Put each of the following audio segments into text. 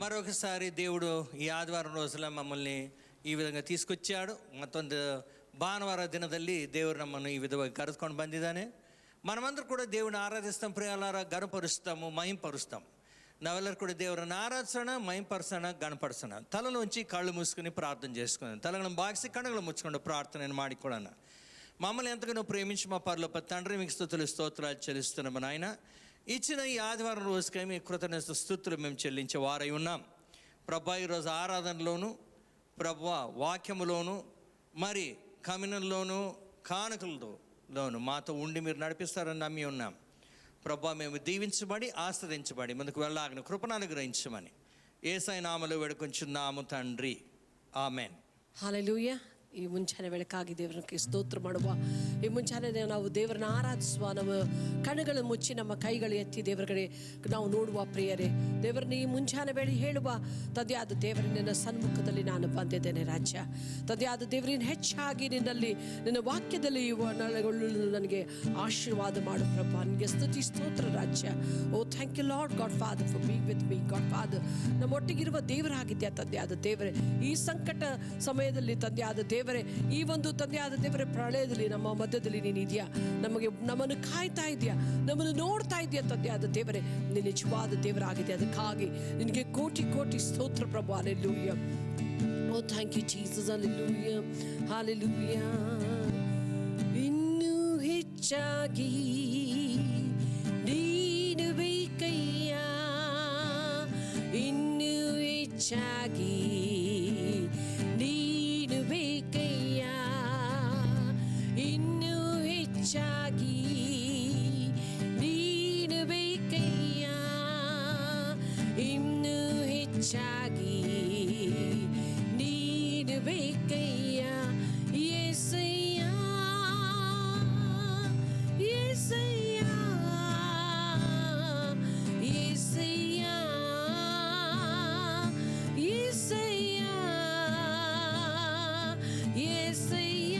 మరొకసారి దేవుడు ఈ ఆదివారం రోజుల మమ్మల్ని ఈ విధంగా తీసుకొచ్చాడు. ಮತ್ತೊಂದು ಭಾನುವಾರ ದಿನದಲ್ಲಿ ದೇವರು ನಮ್ಮನ್ನು ಈ ವಿಧವಾಗಿ ಕರೆದುಕೊಂಡು ಬಂದಿದ್ದಾನೆ. మనమందరూ కూడా దేవుని ఆరాధిస్తాం, ప్రియులారా, గణపరుస్తాము, మహింపరుస్తాం. ನಾವೆಲ್ಲರೂ ಕೂಡ ದೇವರನ್ನು ಆರಾಧಿಸೋಣ, ಮಹಿಂಪರಿಸೋಣ, ಗಣಪಡಿಸೋಣ. ತಲೆలోంచి కళ్ళు మూసుకుని ప్రార్థన చేసుకున్నాను. తలలను బాగిసి కಣ್ಣులు ముచ్చుಕೊಂಡು ప్రార్థనను ಮಾಡಿಕೊಳ್ಳೋಣ. మమ్మల్ని ఎంతగానో ప్రేమించి మా పరలోక తండ్రి, మీకు స్తోత్రాలు చెల్లిస్తున్నాము నాయన. ఇచ్చిన ఈ ఆదివారం రోజుకై మీ కృతజ్ఞత స్తుతులు మేము చెల్లించే వారై ఉన్నాం. ప్రభా, ఈరోజు ఆరాధనలోను, ప్రభా వాక్యములోను, మరి కమినంలోను, కానుకలలోను మాతో ఉండి మీరు నడిపిస్తారని నమ్మి ఉన్నాం. ప్రభా, మేము దీవించబడి ఆశ్రదించబడి ముందుకు వెళ్ళాగిన కృపను అనుగ్రహించమని యేసయ్య నామములో వేడుకొంచున్నాము తండ్రి, ಆಮೆನ್. ಹಲ್ಲೆಲೂಯಾ. ಈ ಮುಂಚಾನೆ ಬೆಳಕಾಗಿ ದೇವರಿಗೆ ಸ್ತೋತ್ರ ಮಾಡುವ. ಈ ಮುಂಚಾನೆ ನಾವು ದೇವರನ್ನ ಆರಾಧಿಸುವ. ನಾವು ಕಣ್ಣುಗಳನ್ನು ಮುಚ್ಚಿ ನಮ್ಮ ಕೈಗಳು ಎತ್ತಿ ದೇವರುಗಳೇ ನಾವು ನೋಡುವ ಪ್ರಿಯರೇ. ದೇವರನ್ನ ಈ ಮುಂಚಾನೆ ಬೆಳಿ ಹೇಳುವ, ತಂದೆಯಾದ ದೇವರ ನಿನ್ನ ಸನ್ಮುಖದಲ್ಲಿ ನಾನು ಬಂದಿದ್ದೇನೆ ರಾಜ್ಯ. ತಂದೆಯಾದ ದೇವರಿನ ಹೆಚ್ಚಾಗಿ ನಿನ್ನಲ್ಲಿ ನಿನ್ನ ವಾಕ್ಯದಲ್ಲಿ ನನಗೆ ಆಶೀರ್ವಾದ ಮಾಡು ಪ್ರಭಾ. ನಿನಗೆ ಸ್ತುತಿ ಸ್ತೋತ್ರ ರಾಜ್ಯ. Oh thank you Lord God Father for being with me God Father. ನಮ್ಮೊಟ್ಟಿಗಿರುವ ದೇವರಾಗಿದ್ಯಾ ತಂದೆಯಾದ ದೇವರೇ. ಈ ಸಂಕಟ ಸಮಯದಲ್ಲಿ ತಂದೆಯಾದ ದೇವರೇ, ಈ ಒಂದು ತಂದೆಯಾದ ದೇವರೇ ಪ್ರಳಯದಲ್ಲಿ ನಮ್ಮ ಮಧ್ಯದಲ್ಲಿ ನೀನಿದೆಯಾ, ನಮ್ಮನ್ನು ಕಾಯ್ತಾ ಇದೆಯಾ, ನಮ್ಮನ್ನು ನೋಡ್ತಾ ಇದೆಯಾ ತಂದೆಯಾದ ದೇವರೇ. ನೀನು ನಿಜವಾದ ದೇವರಾಗಿದೆ. ಅದಕ್ಕಾಗಿ ನಿನಗೆ ಕೋಟಿ ಕೋಟಿ ಸ್ತೋತ್ರ ಪ್ರಭು. Hallelujah. Oh thank you Jesus. Hallelujah, hallelujah. ಇನ್ನೂ ಹೆಚ್ಚಾಗಿ ನೀನು ಬೇಕಯ್ಯ, ಇನ್ನೂ ಹೆಚ್ಚಾಗಿ ನೀನು ಬೇಕಯ್ಯ, ಇನ್ನೂ ಹೆಚ್ಚಾಗಿ ನೀನು ಬೇಕಯ್ಯ, ಇನ್ನೂ ಹೆಚ್ಚಾಗಿ ನೀನು ಬೇಕಯ್ಯ. యేసయ్య, యేసయ్య, యేసయ్య, యేసయ్య, యేసయ్య,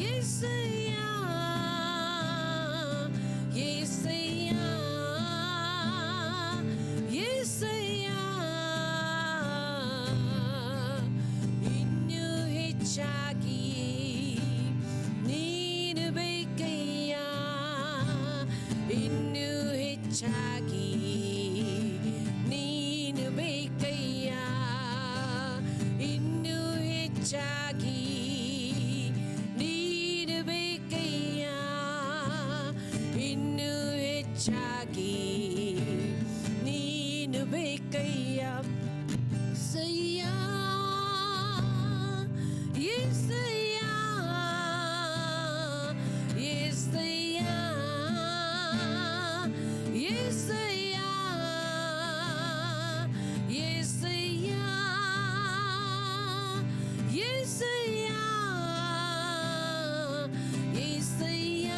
యేసయ్య, యేసయ్య, యేసయ్య. ಇನ್ನೂ ಹೆಚ್ಚಾಗಿ ನೀನು ಬೇಕಯ್ಯ, ಇನ್ನೂ ಹೆಚ್ಚಾಗಿ ನೀನು ಬೇಕಯ್ಯ, ಇನ್ನೂ ಹೆಚ್ಚಾಗಿ ನೀನು ಬೇಕಯ್ಯ, ಇನ್ನೂ ಹೆಚ್ಚಾಗಿ ನೀನು ಬೇಕಯ್ಯ. ಸಯ್ಯ, యేసయ్య, యేసయ్య, యేసయ్య, యేసయ్య, యేసయ్య, యేసయ్య,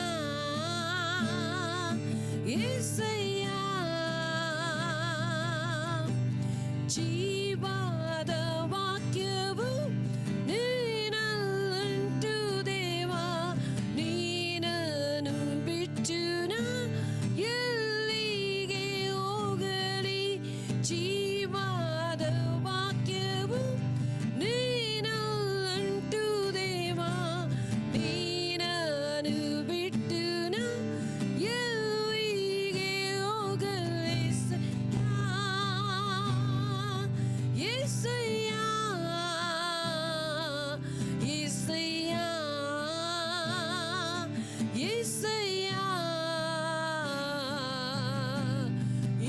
యేసయ్య. ಜೀವದ ವಾಕ್ಯವು ನೀನಲ್ಲಂಟು ದೇವಾ, ನೀನನ್ನು ಬಿಟ್ಟು ನಾ ಎಲ್ಲಿಗೆ ಹೋಗಲಿ. ಜೀವದ ವಾಕ್ಯವು ನೀನಲ್ಲಂಟು ದೇವಾ, ನೀನನ್ನು ಬಿಟ್ಟು ನಾ ಎಲ್ಲಿಗೆ ಹೋಗಲಿ. యేసయ్య, యేసయ్య, యేసయ్య,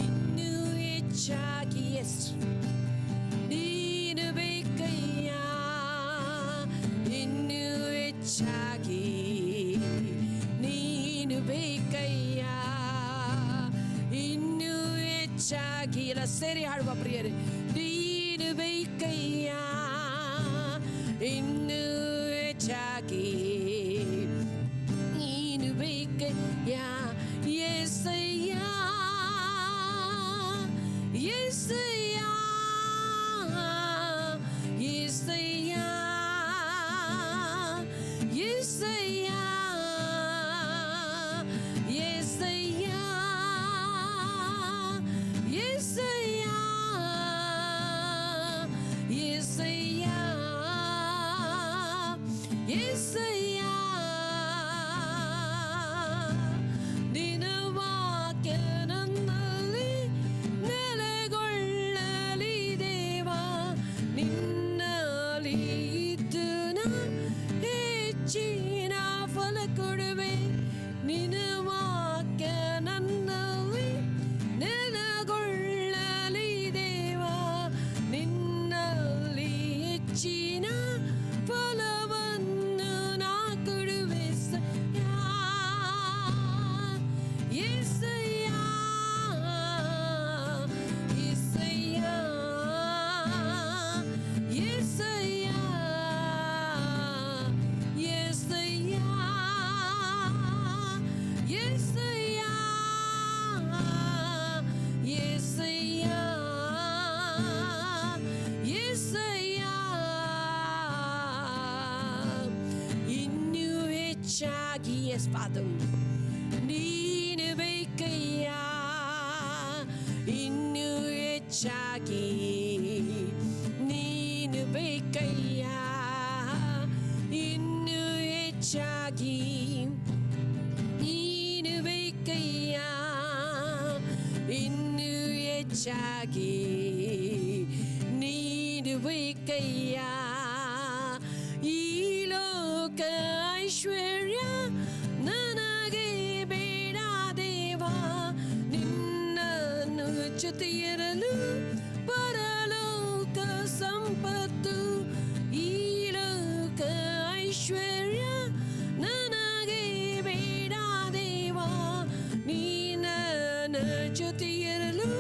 ಇನ್ನೂ ಹೆಚ್ಚಾಗಿ ನೀನು ಬೇಕಯ್ಯ, ಇನ್ನೂ ಹೆಚ್ಚಾಗಿ ನೀನು ಬೇಕಯ್ಯ, ಇನ್ನೂ ಹೆಚ್ಚಾಗಿ. ಎಲ್ಲ ಸೇರಿ ಹಾಡುವ ಪ್ರಿಯರೇ. ನೀನು ಬೇಕಯ್ಯ, ಇನ್ನೂ ಹೆಚ್ಚಾಗಿ ನೀನು ಬೇಕಯ್ಯ. యేసయ్య, యేసయ్య, యేసయ్య, యేసయ్య, యేసయ్య, ಹೆಚ್ಚಾಗಿ ಎಸ್ ಫಾದರ್ ನೀನು ಬೇಕಯ್ಯ ಇನ್ನೂ ಹೆಚ್ಚಾಗಿ ನೀನು ಬೇಕಯ್ಯ ಇನ್ನೂ ಹೆಚ್ಚಾಗಿ ನೀನು ಬೇಕಯ್ಯ ಇನ್ನೂ ಹೆಚ್ಚಾಗಿ ನೀನು ಬೇಕಯ್ಯ ಈ ಲೋಕ ಐಶ್ವರ್ಯ ನನಗೆ ಬೇಡ ದೇವಾ ನಿನ್ನನ್ನು ಜೊತೆಯಿರಲು ಪರಲೋಕ ಸಂಪತ್ತು ಈ ಲೋಕ ಐಶ್ವರ್ಯ ನನಗೆ ಬೇಡ ದೇವಾ ನಿನ್ನ ಜೊತೆಯಿರಲು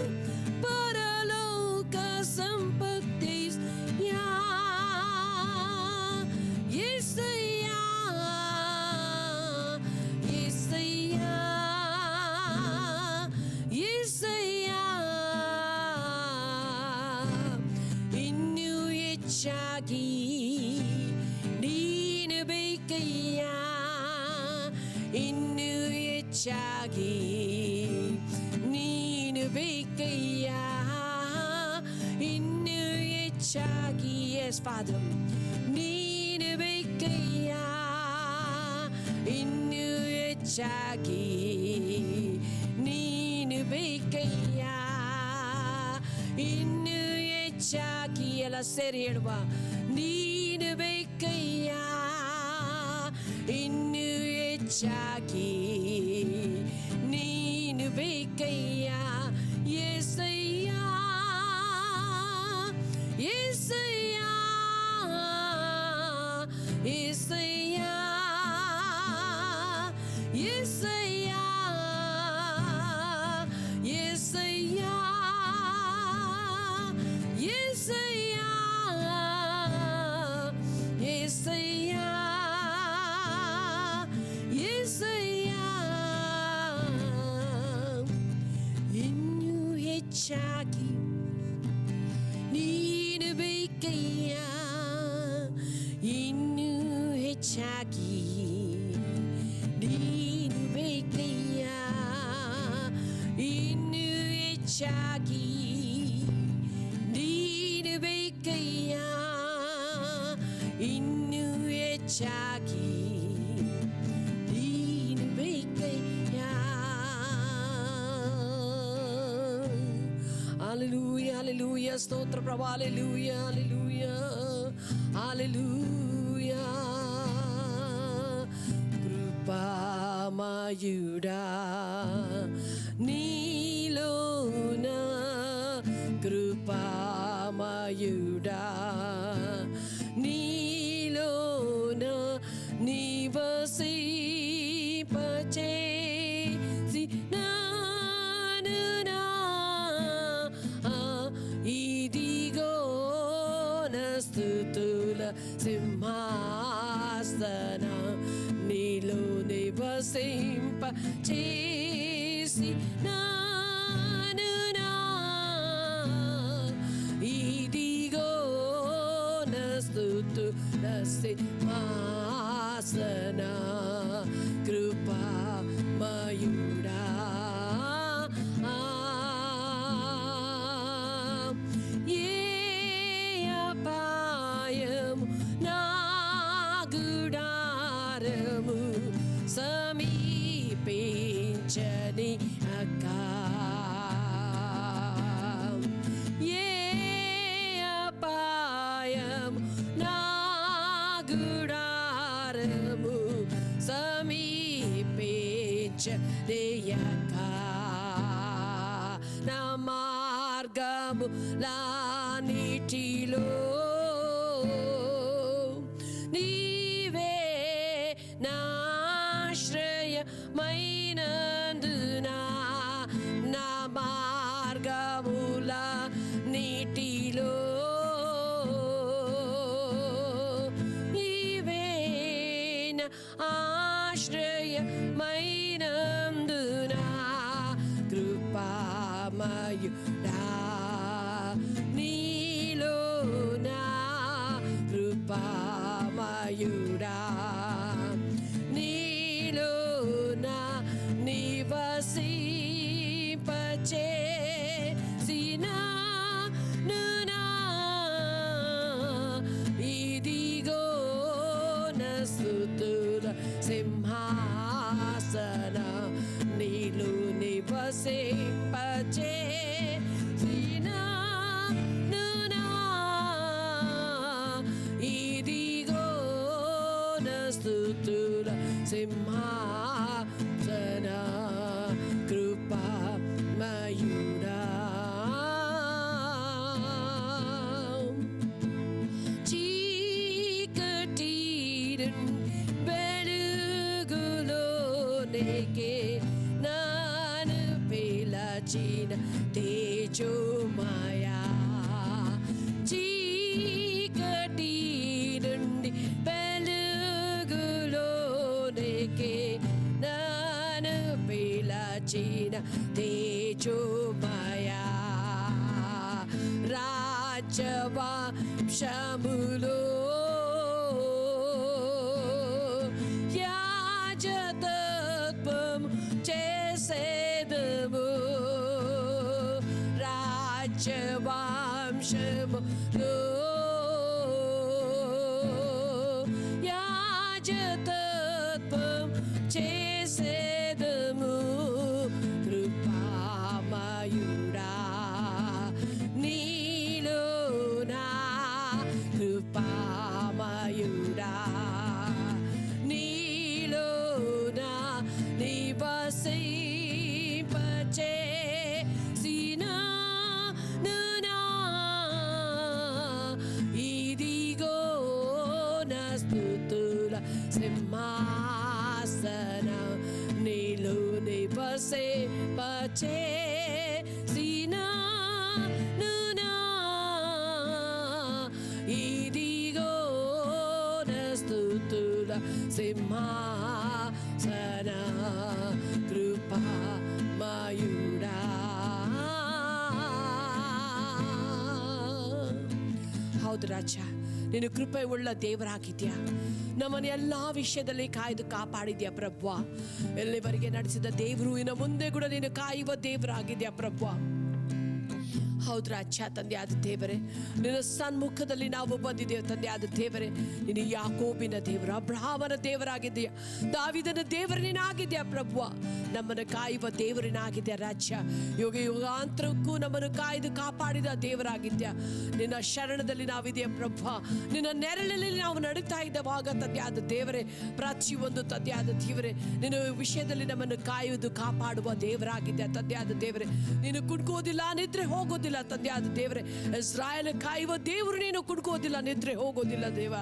ಪರಲೋಕ ಸಂಪತ್ತಿ ಹೆಚ್ಚಾಗಿ ನೀನು ಬೇಕಯ್ಯ ಇನ್ನೂ ಹೆಚ್ಚಾಗಿ ನೀನು ಬೇಕಯ್ಯ ಇನ್ನೂ ಹೆಚ್ಚಾಗಿ ಎಸ್ ಫಾದರ್ ನೀನು ಬೇಕಯ್ಯ ಇನ್ನೂ ಹೆಚ್ಚಾಗಿ ನೀನು ಬೇಕಯ್ಯ ಇನ್ನೂ ಹೆಚ್ಚಾಗಿ ಎಲ್ಲ ಸೇರಿ ಹೇಳುವ ನೀನು ಬೇಕಯ್ಯ ಇನ್ನೂ ಹೆಚ್ಚಾಗಿ ನೀನು ಬೇಕಯ್ಯ యేసయ్య యేసయ్య యేసయ్య యేసయ్య యేసయ్య యేసయ్యా యేసయ్యా యేసయ్యా ಇನ್ನೂ ಹೆಚ್ಚಾಗಿ ನೀನು ಬೇಕಯ್ಯ ಇನ್ನೂ ಹೆಚ್ಚಾಗಿ ನೀನು ಬೇಕಯ್ಯ ಇನ್ನೂ ಹೆಚ್ಚಾಗಿ ನೀನು ಬೇಕಯ್ಯ ಇನ್ನೂ ಹೆಚ್ಚಾಗಿ ನೀನು ಬೇಕಯ್ಯ హల్లెలూయా హల్లెలూయా స్తోత్ర ప్రభా హల్లెలూయా హల్లెలూయా హల్లెలూయా కృపామయుడా నీలోన కృపామయుడా నీలోన నివసింపచేసి నన్ను నా ఇదిగో నా స్తుతుల సింహాసన నీలో నివసింపచేసి నన్ను నా ఇదిగో నా స్తుతుల సింహాసన కృపామయుడా ఏ అపాయము నా గుడారము సమీపించని అక్క ఏ అపాయము నా గుడారము సమీపించనియక నా మార్గములన్నిటిలో నీవే నాశ్రయమైనందున నా మార్గములన్నిటిలో నీవే నా ఆశ్రయమైనందున కృపామయుడా నీలోనా కృపామయుడా నీలోనా ರೇಕೆ ನಾನು పిలచిన తేజోమయ చీకటి నుండి వెలుగులోనికి నన్ను పిలచిన తేజోమయ రాజ్యవంశములో యాజకత్వము చేసేదము రాజ్యవంశములో యాజకత్వము చేసేదము కృపామయుడా నీలోనా కృపామయుడా నీలోనా నివసింపచేసిన నునా ఇదిగో నా స్తుతుల సింహాసనం నీలో నివసింపచేసిన నునా ఇదిగో నా స్తుతుల సింహాసన కృపామయుడా ಹೌದು ರಾಜ, ನೀನು ಕೃಪೆ ಉಳ್ಳ ದೇವರಾಗಿದ್ಯಾ. ನಮ್ಮನ್ನು ಎಲ್ಲ ವಿಷಯದಲ್ಲಿ ಕಾಯ್ದು ಕಾಪಾಡಿದ್ಯಾ ಪ್ರಭು. ಎಲ್ಲಿವರೆಗೆ ನಡೆಸಿದ ದೇವರು ಇನ್ನು ಮುಂದೆ ಕೂಡ ನೀನು ಕಾಯುವ ದೇವರಾಗಿದ್ಯಾ ಪ್ರಭು. ಹೌದು ರಾಜ, ತಂದೆ ಆದ ದೇವರೇ, ನಿನ್ನ ಸನ್ಮುಖದಲ್ಲಿ ನಾವು ಬಂದಿದ್ದೇವೆ ತಂದೆ ಆದ ದೇವರೇ. ನೀನು ಯಾಕೋಬಿನ ದೇವರು, ಅಬ್ರಹಾಮನ ದೇವರಾಗಿದ್ದೀಯ, ದಾವಿದನ ದೇವರು ನೀನಾಗಿದ್ಯಾ ಪ್ರಭು. ನಮ್ಮನ್ನು ಕಾಯುವ ದೇವರಿನಾಗಿದ್ಯಾ ರಾಜ್ಯ. ಯುಗ ಯುಗಾಂತರಕ್ಕೂ ನಮ್ಮನ್ನು ಕಾಯ್ದು ಕಾಪಾಡಿದ ದೇವರಾಗಿದ್ಯಾ. ನಿನ್ನ ಶರಣದಲ್ಲಿ ನಾವಿದೆಯಾ ಪ್ರಭು. ನಿನ್ನ ನೆರಳಲ್ಲಿ ನಾವು ನಡೀತಾ ಇದ್ದವಾಗ ತಂದೆ ಆದ ದೇವರೇ, ಪ್ರತಿಯೊಂದು ತಂದೆ ಆದ ದೇವರೇ, ನಿನ್ನ ವಿಷಯದಲ್ಲಿ ನಮ್ಮನ್ನು ಕಾಯುವುದು ಕಾಪಾಡುವ ದೇವರಾಗಿದ್ಯಾ ತಂದೆ ಆದ ದೇವರೇ. ನೀನು ಕುಡ್ಕೋದಿಲ್ಲ, ನಿದ್ರೆ ಹೋಗೋದಿಲ್ಲ ತಂದೆ ಆದ ದೇವರೇ. ಇಸ್ರಾಯೇಲ್ ಕಾಯುವ ದೇವರು, ನೀನು ಕುಡ್ಕೋದಿಲ್ಲ, ನಿದ್ರೆ ಹೋಗೋದಿಲ್ಲ ದೇವ.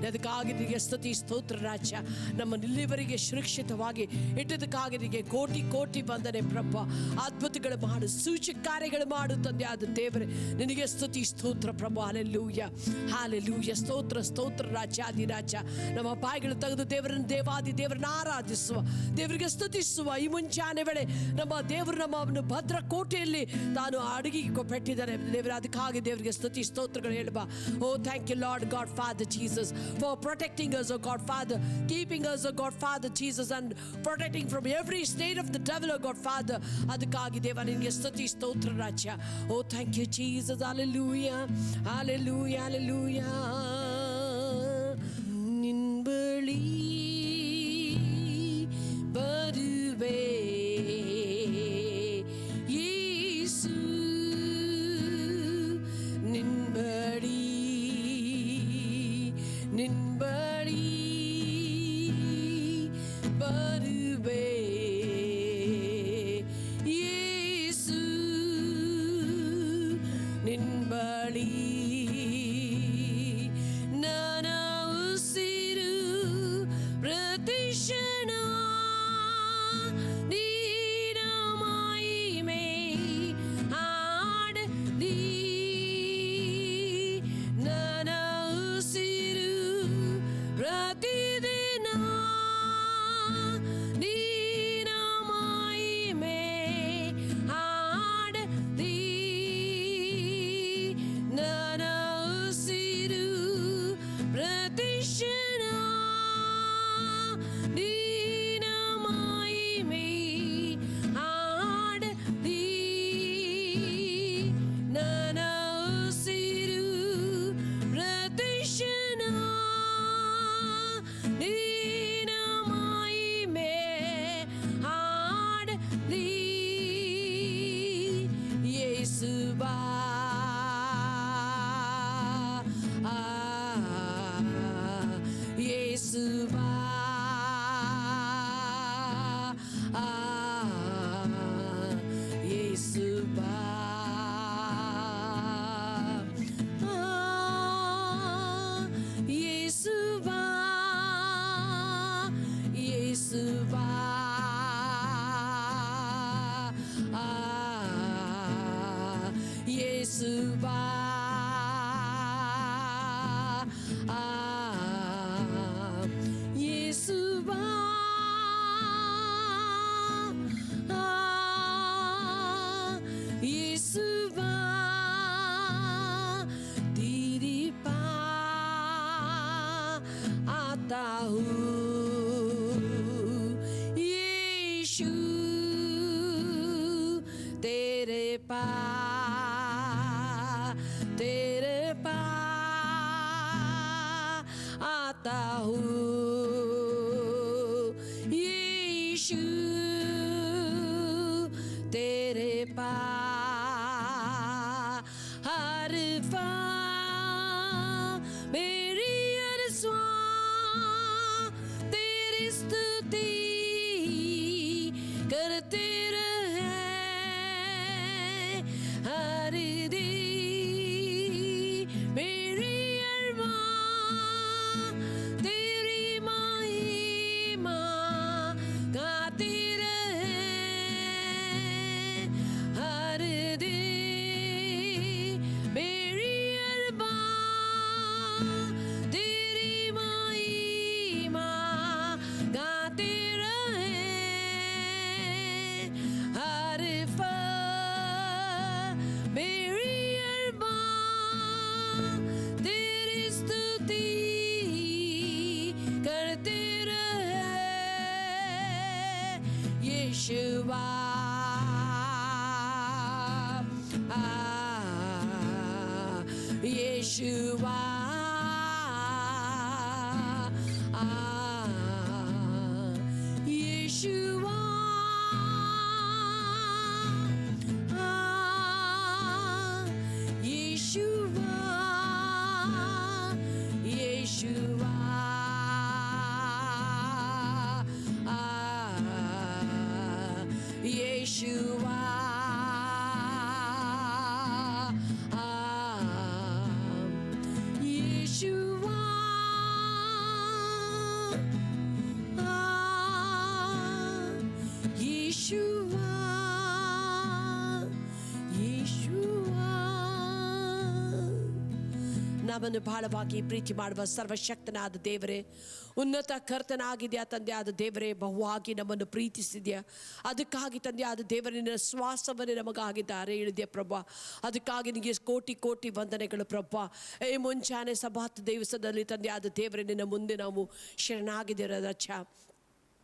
ಅದಕ್ಕಾಗಿ ನಿನಗೆ ಸ್ತುತಿ ಸ್ತೋತ್ರ ರಾಜ್ಯ. ನಮ್ಮನ್ನು ಇಲ್ಲಿವರೆಗೆ ಸುರಕ್ಷಿತವಾಗಿ ಇಟ್ಟದಕ್ಕಾಗಿ ನಿನಗೆ ಕೋಟಿ ಕೋಟಿ ವಂದನೆ ಪ್ರಭು. ಅದ್ಭುತಗಳು ಮಾಡು, ಸೂಚಕ ಕಾರ್ಯಗಳು ಮಾಡು ತಂದೆ ಆದ ದೇವರೇ. ನಿನಗೆ ಸ್ತುತಿ ಸ್ತೋತ್ರ ಪ್ರಭು. Hallelujah hallelujah. ಸ್ತೋತ್ರ ಸ್ತೋತ್ರ ರಾಜ್ಯಾದಿ ರಾಜ. ನಮ್ಮ ಬಾಯಿಗಳು ತೆಗೆದು ದೇವರನ್ನು ದೇವಾದಿ ದೇವರನ್ನ ಆರಾಧಿಸುವ, ದೇವರಿಗೆ ಸ್ತುತಿಸುವ ಈ ಮುಂಚಾನೆ ವೇಳೆ ನಮ್ಮ ದೇವರು ನಮ್ಮನ್ನು ಭದ್ರ ಕೋಟೆಯಲ್ಲಿ ತಾನು ಅಡಗಿ ಪೆಟ್ಟಿದ್ದಾರೆ ದೇವರ. ಅದಕ್ಕಾಗಿ ದೇವರಿಗೆ ಸ್ತುತಿ ಸ್ತೋತ್ರಗಳು ಹೇಳುವ. Oh thank you Lord God Father Jesus for protecting us, oh God Father, keeping us, oh God Father Jesus, and protecting from every state of the devil, oh God Father. ಅದಕ್ಕಾಗಿ ದೇವ ನಿನಗೆ ಸ್ತುತಿ ಸ್ತೋತ್ರ ರಾಜ್ಯ. Oh thank you Jesus. Hallelujah hallelujah hallelujah. ನಿನ್ ಬಳಿ ಬರುವೆ ಯೇಸು, ನಿನ್ ಬಳಿ ನಿನ್ ಬಳಿ ಬರುವೆ ಯೇಸು, ನಿನ್ ಬಳಿ यीशु तेरे पास हर मेरी अरज़ा तेरी स्तुति करते रहे हर दिन मेरी अरमान तेरी महिमा गाते रहे हर दिन मेरी अरमान तेरी महिमा गाते रहे हर मेरी अरमान तेरी स्तुति करते रहे यीशुआ यीशुआ यीशुआ Yeshua, Yeshua, Yeshua, Yeshua, Yeshua. ನಮ್ಮನ್ನು ಬಹಳವಾಗಿ ಪ್ರೀತಿ ಮಾಡುವ ಸರ್ವಶಕ್ತನಾದ ದೇವರೇ, ಉನ್ನತ ಕರ್ತನಾಗಿದೆಯಾ ತಂದೆ ಆದ ದೇವರೇ, ಬಹುವಾಗಿ ನಮ್ಮನ್ನು ಪ್ರೀತಿಸಿದ್ಯಾ. ಅದಕ್ಕಾಗಿ ತಂದೆ ಆದ ದೇವರಿನ ಶ್ವಾಸವನ್ನೇ ನಮಗಾಗಿದ್ದಾರೆ ಇಳಿದ್ಯಾ ಪ್ರಭಾ. ಅದಕ್ಕಾಗಿ ನಿಮಗೆ ಕೋಟಿ ಕೋಟಿ ವಂದನೆಗಳು ಪ್ರಭಾ. ಈ ಮುಂಚಾನೆ ಸಭಾತ್ ದಿವಸದಲ್ಲಿ ತಂದೆ ಆದ ದೇವರೇ, ನಿನ್ನ ಮುಂದೆ ನಾವು ಶರಣಾಗಿದ್ದೀರದಚ್ಚ.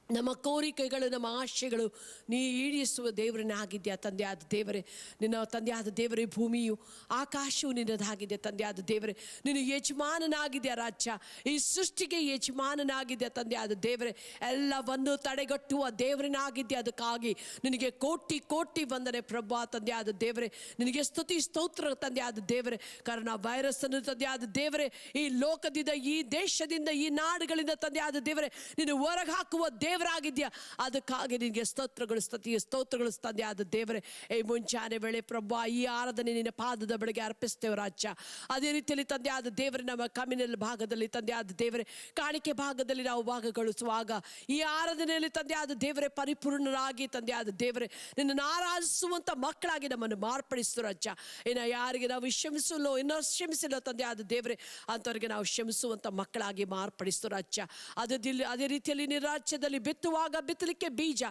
ನಮ್ಮ ಕೋರಿಕೆಗಳು, ನಮ್ಮ ಆಶೆಗಳು ನೀ ಈಡೇರಿಸುವ ದೇವರನ್ನಾಗಿದ್ಯಾ ತಂದೆ ಆದ ದೇವರೇ. ನಿನ್ನ ತಂದೆ ಆದ ದೇವರೇ, ಭೂಮಿಯು ಆಕಾಶವು ನಿನ್ನದಾಗಿದೆ ತಂದೆ ಆದ ದೇವರೇ. ನಿನ್ನ ಯಜಮಾನನಾಗಿದೆಯಾ ರಾಜ್ಯ, ಈ ಸೃಷ್ಟಿಗೆ ಯಜಮಾನನಾಗಿದೆಯಾ ತಂದೆ ಆದ ದೇವರೇ. ಎಲ್ಲವನ್ನು ತಡೆಗಟ್ಟುವ ದೇವರನ್ನಾಗಿದ್ಯಾ. ಅದಕ್ಕಾಗಿ ನಿನಗೆ ಕೋಟಿ ಕೋಟಿ ವಂದನೆ ಪ್ರಭಾ ತಂದೆ ಆದ ದೇವರೇ. ನಿನಗೆ ಸ್ತುತಿ ಸ್ತೋತ್ರ ತಂದೆ ಆದ ದೇವರೇ. ಕಾರಣ ವೈರಸ್ಸನ್ನು ತಂದೆ ಆದ ದೇವರೇ, ಈ ಲೋಕದಿಂದ, ಈ ದೇಶದಿಂದ, ಈ ನಾಡುಗಳಿಂದ ತಂದೆ ಆದ ದೇವರೇ, ನೀನು ಹೊರಗೆ ಹಾಕುವ ದೇವರಾಗಿದ್ಯಾ. ಅದಕ್ಕಾಗಿ ನಿನಗೆ ಸ್ತೋತ್ರಗಳು, ಸ್ತೋತ್ರಗಳು ತಂದೆ ಆದ ದೇವರೇ. ಈ ಮುಂಚಾನೆ ವೇಳೆ ಪ್ರಭಾ, ಈ ಆರಾಧನೆ ನಿನ್ನ ಪಾದದ ಬೆಳಗ್ಗೆ ಅರ್ಪಿಸ್ತೇವೆ ರಾಜ್ಯ. ಅದೇ ರೀತಿಯಲ್ಲಿ ತಂದೆ ಆದ ದೇವರೇ, ನಮ್ಮ ಕಮ್ಯುನಲ್ ಭಾಗದಲ್ಲಿ ತಂದೆ ಆದ ದೇವರೇ, ಕಾಣಿಕೆ ಭಾಗದಲ್ಲಿ ನಾವು ಭಾಗಗೊಳಿಸುವಾಗ ಈ ಆರಾಧನೆಯಲ್ಲಿ ತಂದೆ ಆದ ದೇವರೇ, ಪರಿಪೂರ್ಣರಾಗಿ ತಂದೆ ಆದ ದೇವರೇ, ನಿನ್ನನ್ನು ಆರಾಧಿಸುವಂಥ ಮಕ್ಕಳಾಗಿ ನಮ್ಮನ್ನು ಮಾರ್ಪಡಿಸು ರಾಜ್ಯ. ಇನ್ನು ಯಾರಿಗೆ ನಾವು ಕ್ಷಮಿಸಲು ಇನ್ನೂ ಕ್ಷಮಿಸಿಲ್ಲ ತಂದೆ ಆದ ದೇವರೇ, ಅಂಥವ್ರಿಗೆ ನಾವು ಕ್ಷಮಿಸುವಂಥ ಮಕ್ಕಳಾಗಿ ಮಾರ್ಪಡಿಸು ರಾಜ್ಯ. ಅದೇ ರೀತಿಯಲ್ಲಿ ನಿನ್ನ ರಾಜ್ಯದಲ್ಲಿ ಬಿತ್ತುವಾಗ ಬಿತ್ತಲಿಕ್ಕೆ ಬೀಜ,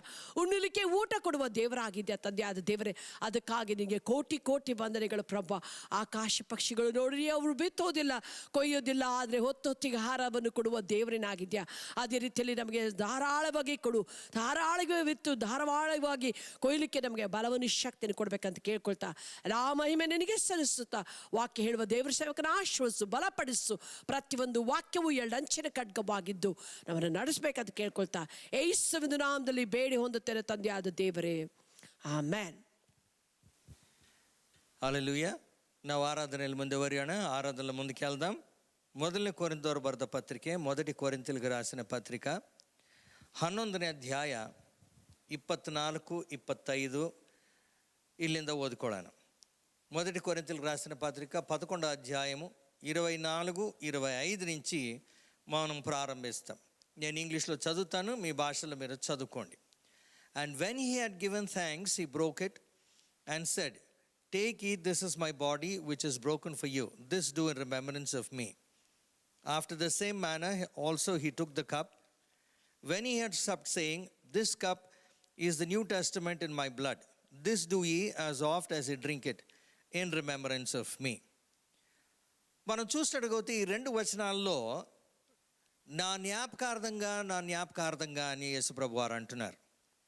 ಉಣ್ಣಲಿಕ್ಕೆ ಊಟ ಕೊಡುವ ದೇವರಾಗಿದ್ಯಾ ತಂದೆ ಆದ ದೇವರೇ. ಅದಕ್ಕಾಗಿ ನಿನಗೆ ಕೋಟಿ ಕೋಟಿ ವಂದನೆಗಳು ಪ್ರಭಾ. ಆಕಾಶ ಪಕ್ಷಿಗಳು ನೋಡ್ರಿ, ಅವರು ಬಿತ್ತೋದಿಲ್ಲ, ಕೊಯ್ಯೋದಿಲ್ಲ, ಆದರೆ ಹೊತ್ತೊತ್ತಿಗೆ ಆಹಾರವನ್ನು ಕೊಡುವ ದೇವರನ್ನಾಗಿದ್ಯಾ. ಅದೇ ರೀತಿಯಲ್ಲಿ ನಮಗೆ ಧಾರಾಳವಾಗಿ ಕೊಡು, ಧಾರಾಳವಾಗಿ ಬಿತ್ತು ಧಾರಾಳವಾಗಿ ಕೊಯ್ಲಿಕ್ಕೆ ನಮಗೆ ಬಲವನ್ನು ಶಕ್ತಿಯನ್ನು ಕೊಡಬೇಕಂತ ಕೇಳ್ಕೊಳ್ತಾ, ಎಲ್ಲ ಮಹಿಮೆ ನಿನಗೆ ಸಲ್ಲಿಸುತ್ತಾ ವಾಕ್ಯ ಹೇಳುವ ದೇವರ ಸೇವಕನ ಆಶ್ರಯಿಸು, ಬಲಪಡಿಸು. ಪ್ರತಿಯೊಂದು ವಾಕ್ಯವು ಎರಡಂಚಿನ ಖಡ್ಗವಾಗಿದ್ದು ನಮ್ಮನ್ನು ನಡೆಸಬೇಕಂತ ಕೇಳ್ಕೊಳ್ತಾ ಯೇಸುವಿನ ನಾಮದಲ್ಲಿ ಬೇಡಿ ಹೊಂದುತ್ತೇನೆ ತಂದೆ ಆದ ದೇವರೇ, ಆಮೆನ್. ಹಲ್ಲೆಲೂಯಾ. ನಾವು ಆರಾಧನೆಯಲ್ಲಿ ಮುಂದುವರಿಯೋಣ. ಆರಾಧನೆ ಮುಂದಕ್ಕೆ వెళ్దాం. ಮೊದಲನೇ ಕೊರಿಂಥದವರು ಬರೆದ ಪತ್ರಿಕೆ, ಮೊದಟಿ ಕೊರಿಂಥೀಯರಿಗೆ ರಾಸಿನ ಪತ್ರಿಕ 11ನೇ ಅಧ್ಯಾಯ 24-25 ఇల్లింద ఓదుకోవడాను. మొదటి కొరింథీయులకు రాసిన పత్రిక 11వ అధ్యాయము 24-25 నుంచి మనం ప్రారంభిస్తాం. నేను ఇంగ్లీష్లో చదువుతాను, మీ భాషలో మీరు చదువుకోండి. And when he had given thanks, he broke it and said, "Take, eat, this is my body which is broken for you. This do in remembrance of me." After the same manner also he took the cup when he had supped, saying, "This cup is the New Testament in my blood. This do ye as oft as ye drink it in remembrance of me." మనం చూసినట్టుగైతే ఈ రెండు వచనాల్లో నా ಜ್ಞಾಪಕಾರ್ಥಂಗ అని ಯೇಸುಪ್ರಭು ವಾರು ಅಂటున్నారు.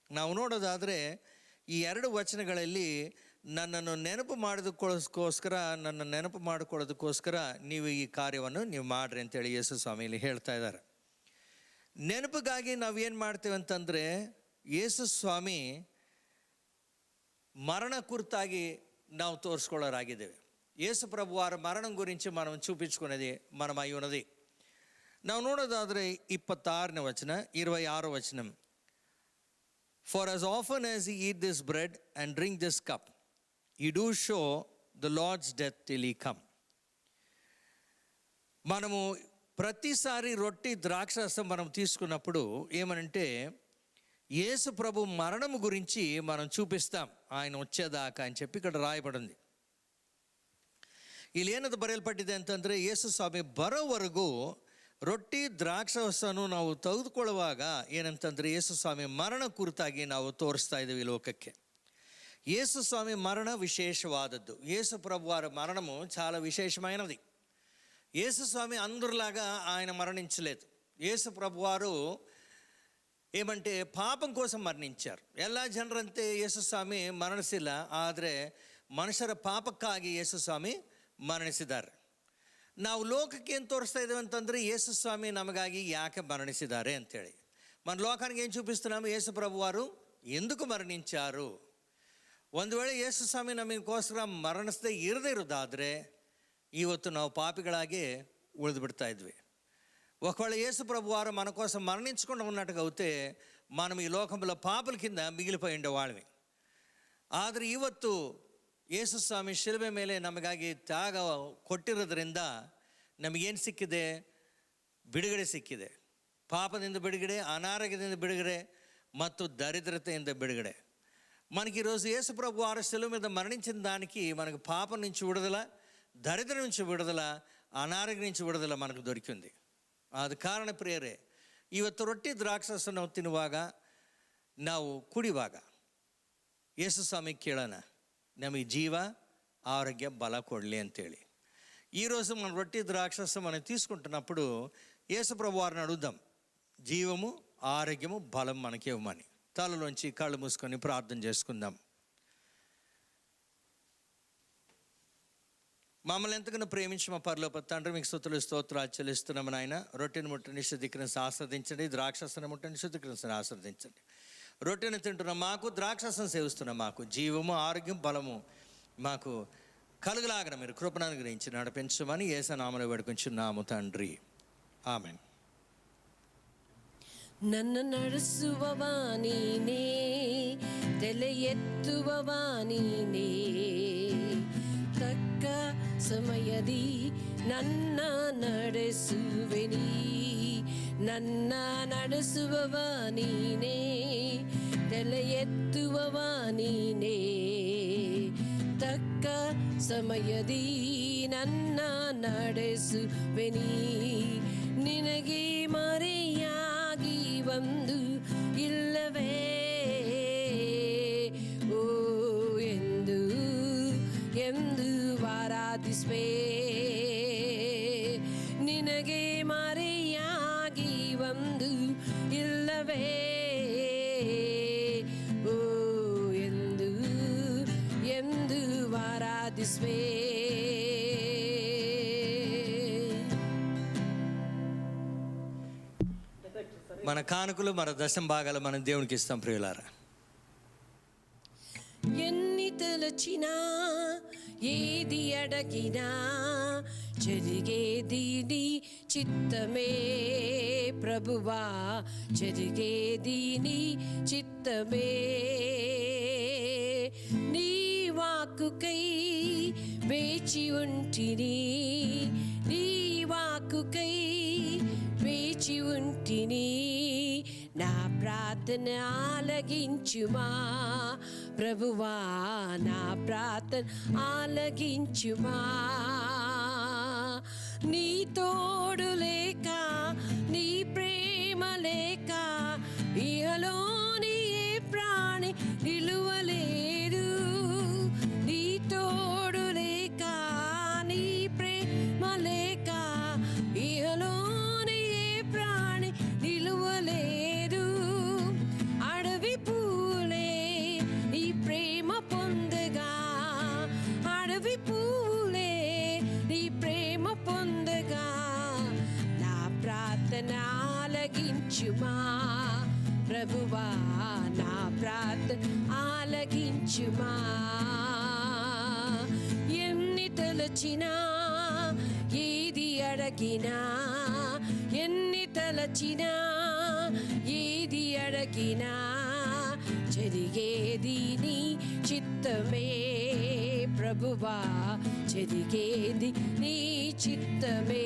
ನಾವು ನೋಡೋದಾದರೆ ಈ ಎರಡು ವಚನಗಳಲ್ಲಿ ನನ್ನನ್ನು ನೆನಪು ಮಾಡಿಕೊಳ್ಳೋದಕ್ಕೋಸ್ಕರ ನೀವು ಈ ಕಾರ್ಯವನ್ನು ನೀವು ಮಾಡ್ರಿ ಅಂತೇಳಿ ಯೇಸು ಸ್ವಾಮಿ ಇಲ್ಲಿ ಹೇಳ್ತಾ ಇದ್ದಾರೆ. ನೆನಪಿಗಾಗಿ ನಾವೇನು ಮಾಡ್ತೇವೆ ಅಂತಂದರೆ, ಯೇಸು ಸ್ವಾಮಿ ಮರಣ ಕುರಿತಾಗಿ ನಾವು ತೋರಿಸ್ಕೊಳ್ಳೋರಾಗಿದ್ದೇವೆ. ಯೇಸು ప్రభువాರ మరణం గురించి మనం చూపించుకునేది మనం అయి ఉన్నది. ನಾವು ನೋಡೋದಾದರೆ 26ನೇ ವಚನ, 26వ వచనం. For as often as ye eat this bread and drink this cup, ye do show the Lord's death till he come. మనము ప్రతిసారి రొట్టి ద్రాక్షరసం మనం తీసుకున్నప్పుడు ఏమనంటే యేసు ప్రభు మరణము గురించి మనం చూపిస్తాం, ఆయన వచ్చేదాకా అని చెప్పి ఇక్కడ రాయబడింది. ಇಲ್ಲೇನದು ಬರೆಯಲ್ಪಟ್ಟಿದೆ ಅಂತಂದರೆ ಯೇಸು ಸ್ವಾಮಿ ಬರೋವರೆಗೂ ರೊಟ್ಟಿ ದ್ರಾಕ್ಷರಸವನ್ನು ನಾವು ತೆಗೆದುಕೊಳ್ಳುವಾಗ ಏನಂತಂದರೆ ಯೇಸು ಸ್ವಾಮಿ ಮರಣ ಕುರಿತಾಗಿ ನಾವು ತೋರಿಸ್ತಾ ಇದ್ದೀವಿ ಲೋಕಕ್ಕೆ. యేసు స్వామి మరణ విశేషవాదದ್ದು. యేసు ప్రభు వారి మరణము చాలా విశేషమైనది. యేసు స్వామి అందరిలాగా ఆయన మరణించలేదు. యేసు ప్రభు వారు ఏమంటే ಪಾಪಂ కోసం ಮರಣಿಂಚಾರು. ಎಲ್ಲ ಜನರಂತೆ ಯೇಸು ಸ್ವಾಮಿ ಮರಣಿಸಿಲ್ಲ, ಆದರೆ ಮನುಷ್ಯರ ಪಾಪಕ್ಕಾಗಿ ಯೇಸು ಸ್ವಾಮಿ ಮರಣಿಸಿದ್ದಾರೆ. ನಾವು ಲೋಕಕ್ಕೆ ಏನು ತೋರಿಸ್ತಾ ಇದ್ದೇವೆ ಅಂತಂದರೆ ಯೇಸು ಸ್ವಾಮಿ ನಮಗಾಗಿ ಯಾಕೆ ಮರಣಿಸಿದ್ದಾರೆ ಅಂಥೇಳಿ. మన లోకానికి ఏం చూపిస్తున్నాము? యేసు ప్రభు వారు ఎందుకు మరణించారు. ಒಂದು ವೇಳೆ ಯೇಸು ಸ್ವಾಮಿ ನಮಗೋಸ್ಕರ ಮರಣಿಸದೇ ಇರದಾದರೆ ಇವತ್ತು ನಾವು పాపిಗಳಾಗಿ ఉಳಿದು బిడతా ఇద్వి. ఒకవేళ యేసు ప్రభు వారు మన కోసం మరణించకుండా ఉన్నట్టుగా అయితే మనం ఈ లోకంలో పాపుల కింద మిగిలిపోయి ఉండేవాళ్ళవి. ಆದರೆ ಇವತ್ತು ಯೇಸು ಸ್ವಾಮಿ ಶಿಲುಬೆ ಮೇಲೆ ನಮಗಾಗಿ ತ್ಯಾಗ ಕೊಟ್ಟಿರೋದ್ರಿಂದ ನಮಗೇನು ಸಿಕ್ಕಿದೆ? ಬಿಡುಗಡೆ ಸಿಕ್ಕಿದೆ. పాపದಿಂದ బిడుగಡೆ, అనారోగ్యದಿಂದ బిడుగಡೆ ಮತ್ತು దరిద్రతಯಿಂದ బిడుగಡೆ. మనకి ఈరోజు యేసు ప్రభు వారు శిలువ మీద మరణించిన దానికి మనకు పాపం నుంచి విడుదల, దరిద్రం నుంచి విడుదల, అనారోగ్యం నుంచి విడుదల మనకు దొరికింది. ಅದು ಕಾರಣ ಪ್ರಿಯರೇ, ಇವತ್ತು ರೊಟ್ಟಿ ದ್ರಾಕ್ಷರಸವನ್ನು ತಿನ್ನುವಾಗ ನಾವು ಕುಡಿಯುವಾಗ ಯೇಸು ಸ್ವಾಮಿ ಕೇಳೋಣ, ನಮಗೆ ಜೀವ ఆరోగ్య బల కొడలి ಅಂತೇಳಿ. ఈరోజు మన రొట్టి ద్రాక్షరసం మనం తీసుకుంటున్నప్పుడు యేసు ప్రభు వారిని అడుగుదాం, జీవము ఆరోగ్యము బలం మనకి ఇవ్వమని. తలలోంచి కళ్ళు మూసుకొని ప్రార్థన చేసుకుందాం. మమ్మల్ని ఎంతగానో ప్రేమించి మా పరలోక తండ్రి, మీకు స్తుతులు స్తోత్రాలు చెల్లిస్తున్నాము నాయన. రొట్టెని ముట్టని శుద్ధీకరించి ఆస్వాదించండి, ద్రాక్షరసాన్ని ముట్టని శుద్ధీకరించి ఆస్వాదించండి. రొట్టెని తింటున్న మాకు, ద్రాక్షరసం సేవిస్తున్న మాకు జీవము ఆరోగ్యం బలము మాకు కలుగులాగన మీరు కృపను అనుగ్రహించి నడిపించమని యేసు నామములో వేడుకొంచున్నాము తండ్రి, ఆమేన్. ನನ್ನ ನಡೆಸುವವ ನೀನೇ, ತಲೆ ಎತ್ತುವವ ನೀನೇ, ತಕ್ಕ ಸಮಯದಿ ನನ್ನ ನಡೆಸುವೆ ನೀ. ನನ್ನ ನಡೆಸುವವ ನೀನೇ, ತಲೆ ಎತ್ತುವವ ನೀನೇ, ತಕ್ಕ ಸಮಯದಿ ನನ್ನ ನಡೆಸುವೆ ನೀ. ನಿನಗೆ ಮರೆಯಾಗಿ ಒಂದು ಇಲ್ಲವೇ ಓ ಎಂದು ಎಂದು ಆರಾಧಿಸುವೆ. ನಿನಗೆ ಮರೆಯಾಗಿ ಒಂದು ಇಲ್ಲವೇ ಓ ಎಂದು ಎಂದು ಆರಾಧಿಸುವೆ. మన కానుకలు, మన దశం భాగాలు మనం దేవునికి ఇస్తాం ప్రియులారా. ఎన్ని తలచినా ఏది అడగినా జరిగేది నీ చిత్తమే ప్రభువా, జరిగేది నీ చిత్తమే. నీ వాక్కుకై వేచి ఉంటిని, నీ వాక్కుకై వేచి ఉంటిని. నా ప్రార్థన ఆలగించుమా ప్రభువా, నా ప్రార్థన ఆలగించుమా. నీ తోడు లేక, నీ ప్రేమ లేక ఇహలోని ఏ ప్రాణి నిలువలేదు. నీ తోడు లేక, నీ ప్రేమ లేక ఇహలోని ఏ ప్రాణి నిలువలేదు. అడవి పూలే నీ ప్రేమ పొందగా, అడవి పూలే నీ ప్రేమ పొందగా, నా ప్రార్థన ఆలగించుమా ఇచ్చుమా. ఎన్ని తలచినా ఏది అడగినా, ఎన్ని తలచినా ఏది అడగినా, జరిగేది నీ చిత్తమే ప్రభువా, జరిగేది నీ చిత్తమే,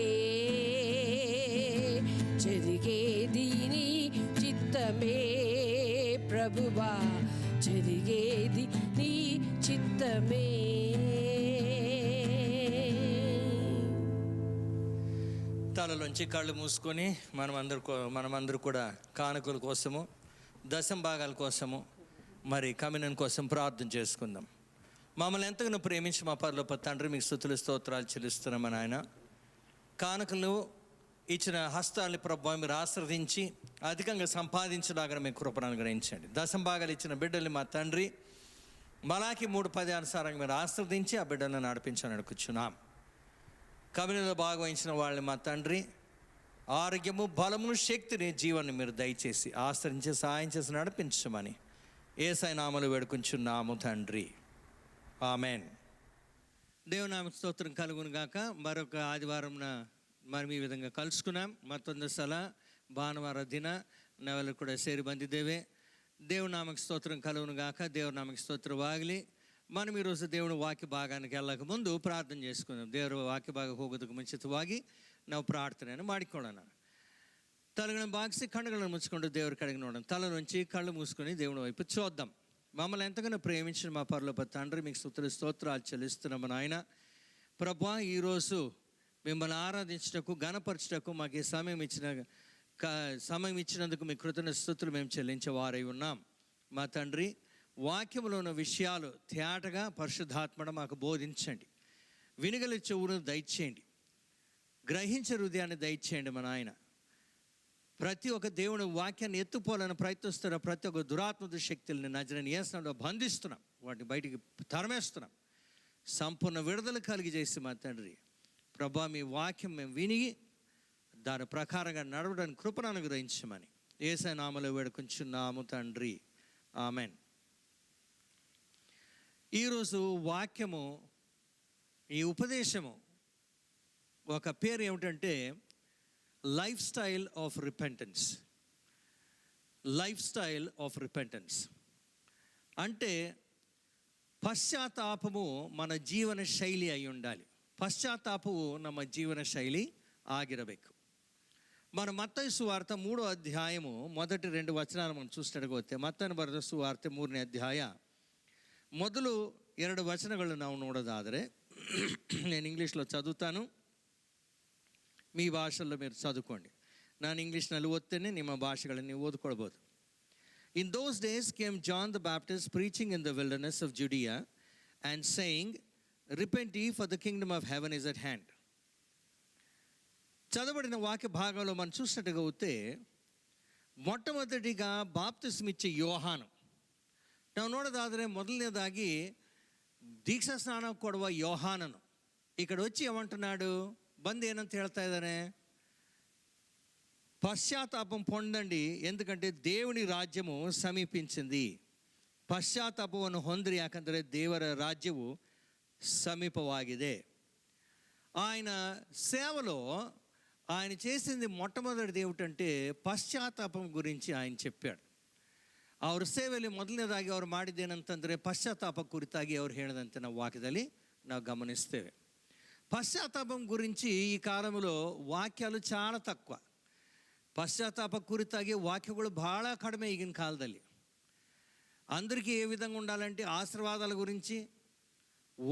జరిగేది నీ చిత్తమే ప్రభువా, జరిగేది నీ చిత్తమే. తలలోంచి కళ్ళు మూసుకొని మనమందరూ కూడా కానుకల కోసము, దశంభాగాల కోసము, మరి కమ్యూనియన్ కోసం ప్రార్థన చేసుకుందాం. మమ్మల్ని ఎంతగానో ప్రేమించి మా పరలోక తండ్రి, మీకు స్తుతులు స్తోత్రాలు చెల్లిస్తున్నామని ఆయన. కానుకలు ఇచ్చిన హస్తాలని ప్రభువా మీరు ఆశ్రదించి అధికంగా సంపాదించలాగా మీ కృపను అనుగ్రహించండి. దశంభాగాలు ఇచ్చిన బిడ్డల్ని మా తండ్రి మలాకి 3:10 అనుసారంగా మీరు ఆశ్రదించి ఆ బిడ్డలను నడిపించని అడుగుచున్నాం. కమ్యూనిటీలో భాగవహించిన వాళ్ళని మా తండ్రి ఆరోగ్యము, బలమును, శక్తిని, జీవాన్ని మీరు దయచేసి ఆశ్రయించి సహాయం చేసి నడిపించమని యేసయ్య నామములో వేడుకుంటున్నాము తండ్రి, ఆమెన్. దేవుని నామ స్తోత్రం కలుగును గాక. మరొక ఆదివారం మనం ఈ విధంగా కలుసుకున్నాం. ಮತ್ತೊಂದು ಸಲ ಭಾನುವಾರ ದಿನ ನಾವೆಲ್ಲರೂ ಕೂಡ ಸೇರಿ ಬಂದಿದ್ದೇವೆ. దేవుని నామಕ್ಕೆ స్తోత్రం కలుగును గాక. దేవుని నామಕ್ಕೆ స్తోತ್ರವಾಗಲಿ. మనం ఈరోజు దేవుని వాక్య భాగానికి వెళ్ళక ముందు ಪ್ರಾರ್ಥನೆ చేసుకుందాం. ದೇವರ ವಾಕ್ಯ ಭಾಗಕ್ಕೆ ಹೋಗೋದಕ್ಕೆ ಮುಂಚಿತವಾಗಿ ನಾವು ಪ್ರಾರ್ಥನೆಯನ್ನು ಮಾಡಿಕೊಳ್ಳೋಣ. తలలను బాగిసి కಣ್ಣుಗಳನ್ನು ముచ్చుకుంటూ దేవుడి కడిగి ನೋಡೋಣ. తల నుంచి కళ్ళు మూసుకొని దేవుని వైపు చూద్దాం. మమ్మల్ని ఎంతగానో ప్రేమించిన మా పరలోక తండ్రి, మీకు స్తుతులు స్తోత్రాలు చెల్లిస్తున్నాము నాయన. ప్రభువా, ఈరోజు మిమ్మల్ని ఆరాధించటకు, గణపరచటకు మాకు ఈ సమయం ఇచ్చినందుకు మీ కృతజ్ఞత స్తుతులు మేము చెల్లించే వారై ఉన్నాం. మా తండ్రి, వాక్యంలో ఉన్న విషయాలు తేటగా పరిశుద్ధాత్మడ మాకు బోధించండి. వినగల చెవులను దయచేయండి, గ్రహించే హృదయాన్ని దయచేయండి. మా నాయన, ప్రతి ఒక్క దేవుని వాక్యాన్ని ఎత్తుపోవాలని ప్రయత్నిస్తున్న ప్రతి ఒక్క దురాత్మక శక్తుల్ని నజరేయుని యేసు నామములో బంధిస్తున్నాం, వాటిని బయటికి తరమేస్తున్నాం. సంపూర్ణ విడుదల కలిగజేసి మా తండ్రి ప్రభా, మీ వాక్యం మేము విని దాని ప్రకారంగా నడవడానికి కృపను అనుగ్రహించమని యేసయ్య నామములో వేడుకుంటున్నాము తండ్రి, ఆమెన్. ఈరోజు వాక్యము, ఈ ఉపదేశము ఒక పేరు ఏమిటంటే life style of repentance. Life style of repentance అంటే పశ్చాత్తాపము మన ಜೀವನ ಶೈಲಿ ಅయి ఉండాలి. పశ్చాత్తాపము ನಮ್ಮ ಜೀವನ ಶೈಲಿ ಆಗಿರಬೇಕು. మన మత్తయి సువార్త 3వ అధ్యాయము మొదటి 2 వచనాలు మనం చూసినట్టు ಮತ್ತನ ಬರೆದ ಸುವಾರ್ತೆ 3ನೇ ಅಧ್ಯಾಯ ಮೊದಲು 2 ವಚನಗಳು ನಾವು ನೋಡೋದಾದರೆ, నేను ఇంగ్లీష్లో చదువుతాను, మీ భాషల్లో మీరు చదువుకోండి. ನಾನು ಇಂಗ್ಲೀಷ್ನಲ್ಲಿ ಓದ್ತೇನೆ, ನಿಮ್ಮ ಭಾಷೆಗಳನ್ನು ನೀವು ಓದ್ಕೊಳ್ಬೋದು. In those days came John the Baptist preaching in the wilderness of Judea and saying, repent ye, for the kingdom of heaven is at hand. చదవబడిన వాక్య భాగంలో మనం చూసినట్టుగా అయితే ಮೊಟ್ಟಮೊದಟಿగా ಬಾಪ್ತಿಸ್ಮಿಚ್ಚೆ ಯೋಹಾನು. ನಾವು ನೋಡೋದಾದರೆ ಮೊದಲನೇದಾಗಿ ದೀಕ್ಷಾ ಸ್ನಾನ ಕೊಡುವ ಯೋಹಾನನು ఇక్కడ వచ్చి ఏమంటున్నాడు, ಬಂದು ಏನಂತ ಹೇಳ್ತಾ ಇದ್ದಾನೆ, పశ్చాత్తాపం పొందండి, ఎందుకంటే దేవుని రాజ్యము సమీపించింది. పశ్చాత్తాಪವನ್ನು ಹೊಂದಿರಿ, ಯಾಕಂದರೆ ದೇವರ ರಾಜ್ಯವು సమీపವಾಗಿದೆ. ఆయన సేవలో ఆయన చేసింది మొట్టమొదటిది ఏమిటంటే పశ్చాత్తాపం గురించి ఆయన చెప్పాడు. ಅವ್ರ ಸೇವೆಯಲ್ಲಿ ಮೊದಲನೇದಾಗಿ ಅವ್ರು ಮಾಡಿದ್ದೇನಂತಂದರೆ ಪಶ್ಚಾತ್ತಾಪ ಕುರಿತಾಗಿ ಅವ್ರು ಹೇಳಿದಂತೆ ನಾವು ವಾಕ್ಯದಲ್ಲಿ ನಾವು ಗಮನಿಸ್ತೇವೆ. పశ్చాత్తాపం గురించి ఈ కాలంలో వాక్యాలు చాలా తక్కువ. పశ్చాత్తాప కురితాగే వాక్యಗಳು బహಳ కడిమే ఈగిన కాలದಲ್ಲಿ. అందరికీ ఏ విధంగా ఉండాలంటే ఆశీర్వాదాల గురించి,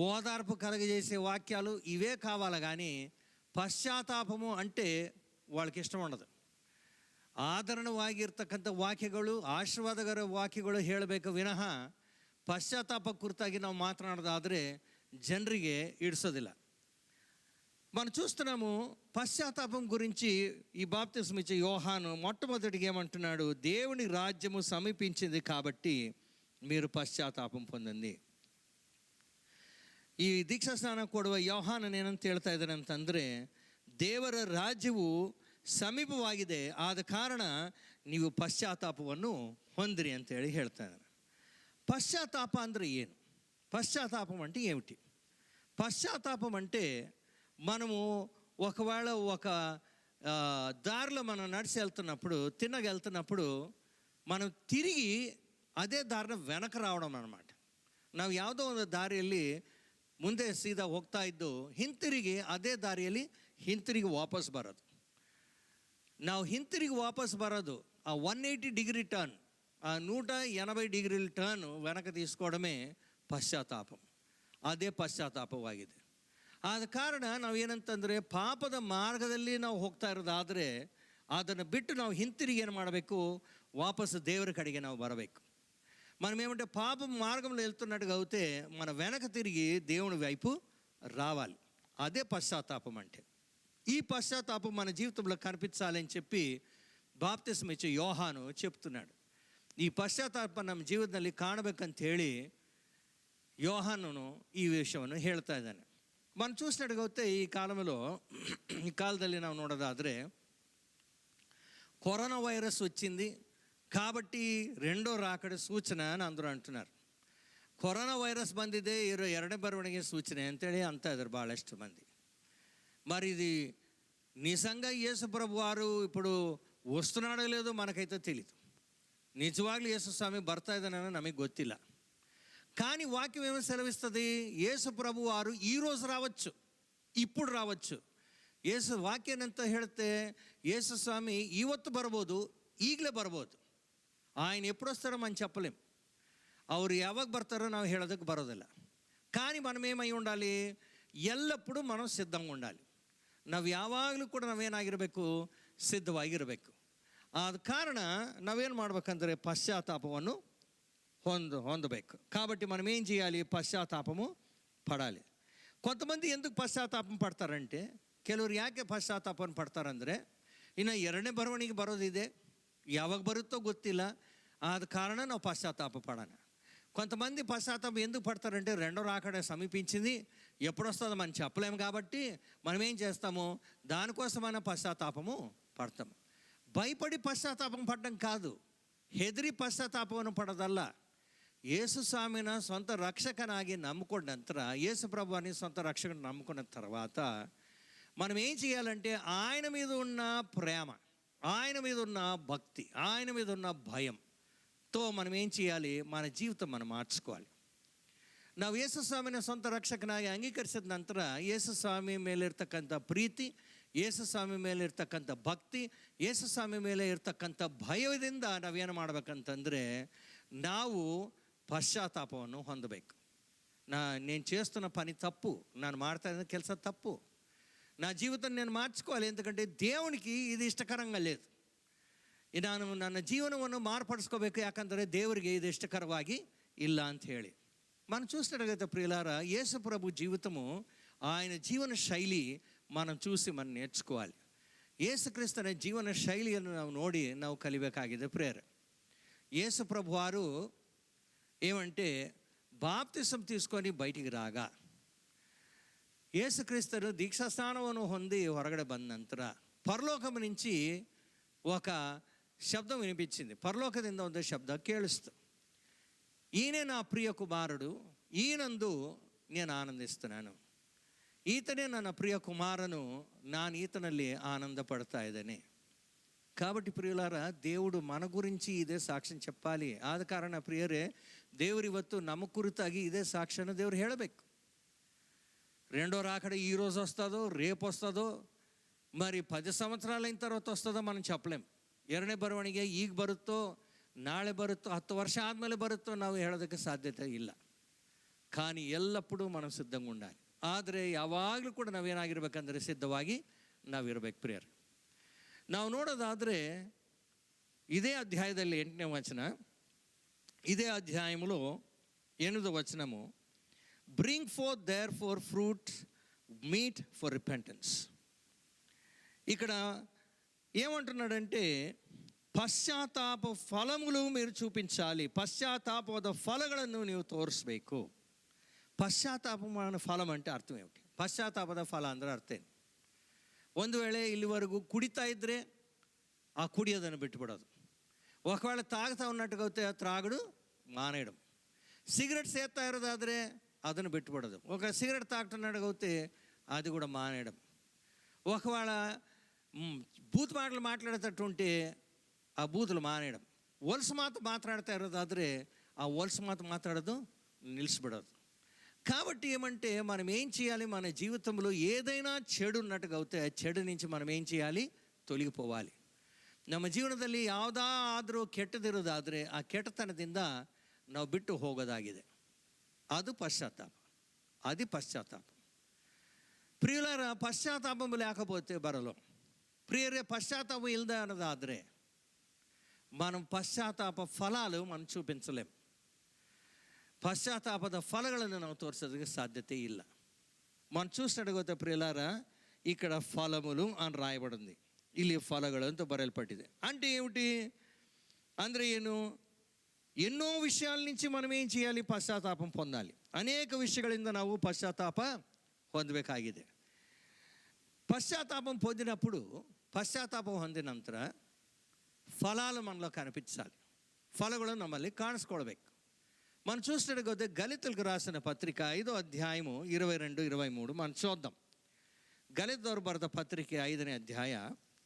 ఓదార్పు కలగజేసే వాక్యాలు ఇవే కావాలి, కానీ పశ్చాత్తాపము అంటే వాళ్ళకి ఇష్టం ఉండదు. ಆಧರಣವಾಗಿರ್ತಕ್ಕಂಥ ವಾಕ್ಯಗಳು, ಆಶೀರ್ವಾದಕರ ವಾಕ್ಯಗಳು ಹೇಳಬೇಕು ವಿನಃ ಪಶ್ಚಾತ್ತಾಪ ಕುರಿತಾಗಿ ನಾವು ಮಾತನಾಡೋದಾದರೆ ಜನರಿಗೆ ಇಡಿಸೋದಿಲ್ಲ. మనం చూస్తున్నాము పశ్చాత్తాపం గురించి ఈ బాప్తిస్మ ఇచ్చే యోహాను మొట్టమొదటిగా ఏమంటున్నాడు, దేవుని రాజ్యము సమీపించింది కాబట్టి మీరు పశ్చాత్తాపం పొందండి. ಈ ದೀಕ್ಷಾ ಸ್ನಾನ ಕೊಡುವ ಯೋಹಾನನು ಏನಂತ ಹೇಳ್ತಾ ಇದ್ದಾನೆ ಅಂತಂದರೆ, ದೇವರ ರಾಜ್ಯವು ಸಮೀಪವಾಗಿದೆ, ಆದ ಕಾರಣ ನೀವು ಪಶ್ಚಾತ್ತಾಪವನ್ನು ಹೊಂದಿರಿ ಅಂತೇಳಿ ಹೇಳ್ತಾ ಇದ್ದಾನೆ. పశ్చాత్తాప ಅಂದರೆ ಏನು? పశ్చాత్తాపం అంటే ఏమిటి? పశ్చాత్తాపం అంటే మనము ఒకవేళ ఒక దారిలో మనం నడిచి వెళ్తున్నప్పుడు, తిన్నగెళ్తున్నప్పుడు మనం తిరిగి ಅದೇ ದಾರಿನ వెనక రావడం అనమాట. ನಾವು ಯಾವುದೋ ಒಂದು ದಾರಿಯಲ್ಲಿ ಮುಂದೆ ಸೀದಾ ಹೋಗ್ತಾ ಇದ್ದು ಹಿಂತಿರುಗಿ ಅದೇ ದಾರಿಯಲ್ಲಿ ಹಿಂತಿರುಗಿ ವಾಪಸ್ ಬರೋದು. ನಾವು ಹಿಂತಿರುಗಿ ವಾಪಸ್ ಬರೋದು ఆ 180 డిగ్రీ టర్న్, ఆ 180 డిగ్రీల టర్న్ వెనక తీసుకోవడమే ಪಶ್ಚಾತ್ತಾಪಂ. ಅದೇ ಪಶ್ಚಾತ್ತಾಪವಾಗಿದೆ. ಆದ ಕಾರಣ ನಾವು ಏನಂತಂದರೆ, ಪಾಪದ ಮಾರ್ಗದಲ್ಲಿ ನಾವು ಹೋಗ್ತಾ ಇರೋದಾದರೆ ಅದನ್ನು ಬಿಟ್ಟು ನಾವು ಹಿಂತಿರುಗಿ ಏನು ಮಾಡಬೇಕು? వాపసు దేవుడి కడిగి ನಾವು బరಬೇಕು. మనం ఏమంటే పాపం మార్గంలో వెళ్తున్నట్టుగా అయితే మన వెనక తిరిగి దేవుని వైపు రావాలి. అదే పశ్చాత్తాపం అంటే. ఈ పశ్చాత్తాపం మన జీవితంలో కనిపించాలని చెప్పి ಬಾಪ್ತಿಸ್ಮ ಇಚ್ಚೆ ಯೋಹಾನು చెప్తున్నాడు. ಈ ಪಶ್ಚಾತ್ತಾಪ ನಮ್ಮ ಜೀವನದಲ್ಲಿ ಕಾಣಬೇಕಂತ ಹೇಳಿ ಯೋಹಾನನು ಈ ವಿಷಯವನ್ನು ಹೇಳ್ತಾ ಇದ್ದಾನೆ. మనం చూసినట్టుగా అయితే ఈ కాలದಲ್ಲಿ ನಾವು ನೋಡೋದಾದರೆ కరోనా వైరస్ వచ్చింది కాబట్టి రెండో రాకడ సూచన అని అందరూ ಅಂటున్నారు. కరోనా వైరస్ ಬಂದಿದೆ, ಎರಡನೇ ಬರವಣಿಗೆ ಸೂಚನೆ ಅಂತೇಳಿ ಅಂತ ಇದ್ದಾರೆ ಭಾಳಷ್ಟು ಮಂದಿ. మరి ఇది నిజంగా యేసు ప్రభు వారు ఇప్పుడు వస్తున్నాడో లేదో మనకైతే తెలియదు. నిజవాగ్లೂ యేసు స్వామి ಬರ್ತಾ ಇದ್ದಾನೆ ನಮಗೆ ಗೊತ್ತಿಲ್ಲ. కానీ వాక్యం ఏమో సెలవిస్తుంది, యేసు ప్రభు వారు ఈరోజు రావచ్చు, ఇప్పుడు రావచ్చు. యేసు ವಾಕ್ಯನಂತ ಹೇಳುತ್ತೆ, యేసు స్వామి ಇವತ್ತು ಬರ್ಬೋದು, ಈಗಲೇ ಬರ್ಬೋದು. ఆయన ఎప్పుడు వస్తారో మనం చెప్పలేం. ಅವರು ಯಾವಾಗ ಬರ್ತಾరో ನಾವು ಹೇಳೋದಕ್ಕೆ ಬರೋದಿಲ್ಲ. కానీ మనం ఏమై ఉండాలి? ఎల్లప్పుడూ మనం సిద్ధంగా ఉండాలి. ನಾವು ಯಾವಾಗಲೂ ಕೂಡ ನಾವೇನಾಗಿರಬೇಕು? ಸಿದ್ಧವಾಗಿರಬೇಕು. ಆದ ಕಾರಣ ನಾವೇನು ಮಾಡ್ಬೇಕಂದ್ರೆ పశ్చాత్తాపವನ್ನು ಹೊಂದಬೇಕು. కాబట్టి మనం ఏం చేయాలి? పశ్చాత్తాపము పడాలి. కొంతమంది ఎందుకు పశ్చాత్తాపం పడతారంటే, ಕೆಲವರು ಯಾಕೆ ಪಶ್ಚಾತ್ತಾಪವನ್ನು ಪಡ್ತಾರಂದರೆ, ಇನ್ನು ಎರಡನೇ ಬರವಣಿಗೆ ಬರೋದಿದೆ, ಯಾವಾಗ ಬರುತ್ತೋ ಗೊತ್ತಿಲ್ಲ, ಆದ ಕಾರಣ ನಾವು పశ్చాత్తాప పడాలి. కొంతమంది పశ్చాత్తాపం ఎందుకు పడతారంటే, రెండో రాకడ సమీపించింది, ఎప్పుడు వస్తుందో మనం చెప్పలేము కాబట్టి మనం ఏం చేస్తాము? దానికోసమైనా పశ్చాత్తాపము పడతాము. భయపడి పశ్చాత్తాపం పడడం కాదు, ಹೆದರಿ ಪಶ್ಚಾತ್ತಾಪವನ್ನು ಪಡೋದಲ್ಲ. ಯೇಸು ಸ್ವಾಮಿನ ಸ್ವಂತ ರಕ್ಷಕನಾಗಿ ನಂಬಿಕೊಂಡ ನಂತರ, యేసు ప్రభుని సొంత రక్షకుని నమ్ముకున్న తర్వాత మనం ఏం చేయాలంటే, ఆయన మీద ఉన్న ప్రేమ, ఆయన మీద ఉన్న భక్తి, ఆయన మీద ఉన్న భయంతో మనం ఏం చేయాలి? మన జీవితం మనం మార్చుకోవాలి. ನಾವು ಯೇಸು ಸ್ವಾಮಿನ ಸ್ವಂತ ರಕ್ಷಕನಾಗಿ ಅಂಗೀಕರಿಸಿದ ನಂತರ ಯೇಸು ಸ್ವಾಮಿ ಮೇಲಿರ್ತಕ್ಕಂಥ ಪ್ರೀತಿ, ಯೇಸು ಸ್ವಾಮಿ ಮೇಲೆ ಇರ್ತಕ್ಕಂಥ ಭಕ್ತಿ, ಯೇಸು ಸ್ವಾಮಿ ಮೇಲೆ ಇರ್ತಕ್ಕಂಥ ಭಯದಿಂದ ನಾವೇನು ಮಾಡ್ಬೇಕಂತಂದರೆ, ನಾವು పశ్చాత్తాపವನ್ನು ಹೊಂದಬೇಕು. నేను చేస్తున్న పని తప్పు, ನಾನು ಮಾಡ್ತಾ ಇದ್ದ ಕೆಲಸ తప్పు, నా జీవితం నేను మార్చుకోవాలి. ఎందుకంటే దేవునికి ఇది ఇష్టకరంగా లేదు. ನಾನು ನನ್ನ ಜೀವನವನ್ನು ಮಾರ್ಪಡಿಸ್ಕೋಬೇಕು, ಯಾಕಂದರೆ ದೇವರಿಗೆ ಇದು ಇಷ್ಟಕರವಾಗಿ ಇಲ್ಲ ಅಂತ ಹೇಳಿ. మనం చూసినట్లయితే ప్రియులారా, యేసు ప్రభు జీవితము, ఆయన జీవన శైలి మనం చూసి మనం నేర్చుకోవాలి. యేసుక్రీస్తు అనే జీవన శైలిಯನ್ನು ನಾವು ನೋಡಿ ನಾವು ಕಲಿಬೇಕಾಗಿದೆ ಪ್ರಿಯರೇ. యేసు ప్రభు వారు ఏమంటే బాప్తిసం తీసుకొని బయటికి రాగా, యేసుక్రీస్తు దీక్షాస్నానವನ್ನು ಹೊಂದಿ ಹೊರಗಡೆ ಬಂದ ನಂತರ ಪರಲೋಕం నుంచి ఒక శబ్దం వినిపించింది. పరలోకದಿಂದ ಒಂದು శబ్ద ಕೇಳಿಸ್ತು, ఈయనే నా ప్రియ కుమారుడు, ఈయనందు నేను ఆనందిస్తున్నాను, ఈతనే ನನ್ನ ప్రియ కుమారను, ನಾನು ఈతನಲ್ಲಿ ఆనంద పడతా ఇದ್ದೇನೆ. కాబట్టి ప్రియులారా, దేవుడు మన గురించి ఇదే సాక్ష్యం చెప్పాలి. ಆದ ಕಾರಣ ಪ್ರಿಯರೇ, ದೇವರು ಇವತ್ತು ನಮ್ಮ ಕುರಿತಾಗಿ ಇದೇ ಸಾಕ್ಷ್ಯನ ದೇವರು ಹೇಳಬೇಕು. రెండో రాకడ ఈరోజు వస్తుందో రేపు వస్తుందో, మరి 10 సంవత్సరాలైన తర్వాత వస్తుందో మనం చెప్పలేం. ಎರಡನೇ ಬರವಣಿಗೆ ಈಗ ಬರುತ್ತೋ ನಾಳೆ ಬರುತ್ತೋ 10 ವರ್ಷ ಆದಮೇಲೆ ಬರುತ್ತೋ ನಾವು ಹೇಳೋದಕ್ಕೆ ಸಾಧ್ಯತೆ ಇಲ್ಲ. కానీ ఎల్లప్పుడూ మనం సిద్ధంగా ఉండాలి. ಆದರೆ ಯಾವಾಗಲೂ ಕೂಡ ನಾವೇನಾಗಿರ್ಬೇಕಂದ್ರೆ ಸಿದ್ಧವಾಗಿ ನಾವಿರಬೇಕು ಪ್ರಿಯರ್. ನಾವು ನೋಡೋದಾದರೆ ఇదే అధ్యాయದಲ್ಲಿ 8ನೇ వచನ, ఇదే అధ్యాయంలో 8వ వచనము, bring forth therefore fruit meet for repentance. ఇక్కడ ఏమంటున్నాడంటే, ಪಶ್ಚಾತ್ತಾಪ ಫಲಗಳು మీరు చూపించాలి, పశ్చాత్తాಪದ ಫಲಗಳನ್ನು ನೀವು ತೋರಿಸ್ಬೇಕು. పశ్చాత్తాపమైన ఫలం అంటే అర్థం ఏమిటి? పశ్చాత్తాಪದ ಫಲ ಅಂದರೆ ಅರ್ಥ ಏನು? ಒಂದು ವೇಳೆ ಇಲ್ಲಿವರೆಗೂ ಕುಡಿತಾ ಇದ್ದರೆ ఆ కుడియోదನ್ನು ಬಿಟ್ಟುಬಿಡೋದು, ఒకవేళ తాగుతా ఉన్నట్టుగా అయితే ఆ త్రాగుడు మానేయడం, సిగరెట్ సేత్తా ఇరోదాದ್ರೆ ಅದನ್ನು ಬಿಟ್ಟುಬಿಡೋದು. ఒక సిగరెట్ తాగుతున్నాడు అవుతే అది కూడా మానేయడం. ఒకవేళ బూత్ మాటలు మాట్లాడేటట్టు ఉంటే ఆ బూతులు మానేయడం. వలస మాట్లాడుతూ ఇರೋದಾದ್ರೆ ఆ వలస మాట్లాడదు, నిలిచిಬಿಡೋದು. కాబట్టి ఏమంటే మనం ఏం చేయాలి, మన జీవితంలో ఏదైనా చెడు ఉన్నట్టుగా అవుతే చెడు నుంచి మనం ఏం చేయాలి, ತೊಲಗಿపోవాలి. ನಮ್ಮ ಜೀವನದಲ್ಲಿ ಯಾವುದಾದ್ರೂ ಕೆಟ್ಟದಿರೋದಾದರೆ ಆ ಕೆಟ್ಟತನದಿಂದ ನಾವು ಬಿಟ್ಟು ಹೋಗೋದಾಗಿದೆ. ಅದು పశ్చాత్తాప, అది పశ్చాత్తాప. ప్రియులారా, పశ్చాత్తాపం లేకపోతే బరలో ప్రియరే పశ్చాత్తాపం ఇల్దా అన్నదాದರೆ మనం పశ్చాత్తాప ఫలాలు మనం చూపించలేం. పశ్చాత్తాపದ ಫಲಗಳನ್ನು ನಾವು ತೋರಿಸೋದಕ್ಕೆ ಸಾಧ್ಯತೆ ಇಲ್ಲ. మనం చూసినట్టుగా ప్రియులారా, ఇక్కడ ఫలములు అని రాయబడింది, ಇಲ್ಲಿ ఫలಗಳು ಅಂತ బరెల్పట్టిದೆ. అంటే ఏమిటి ಅಂದರೆ ಏನು, ఎన్నో విషయాల నుంచి మనం ఏం చేయాలి, పశ్చాత్తాపం పొందాలి. అనేక విషయಗಳಿಂದ ನಾವು పశ్చాత్తాప ಹೊಂದಬೇಕಾಗಿದೆ. పశ్చాత్తాపం పొందినప్పుడు, పశ్చాత్తాపం ಹೊಂದಿದ ನಂತರ ఫలాలు మనలో కనిపించాలి, ఫలಗಳು నమ్మల్ని కాಣಿಸ್ಕೊಳ್ಬೇಕು. మనం చూసినట్టుగా గలితులకు రాసిన పత్రిక 5వ అధ్యాయము 22-23 మనం చూద్దాం. గలితದವರು ಬರೆದ ಪತ್ರಿಕೆ 5ನೇ ಅಧ್ಯಾಯ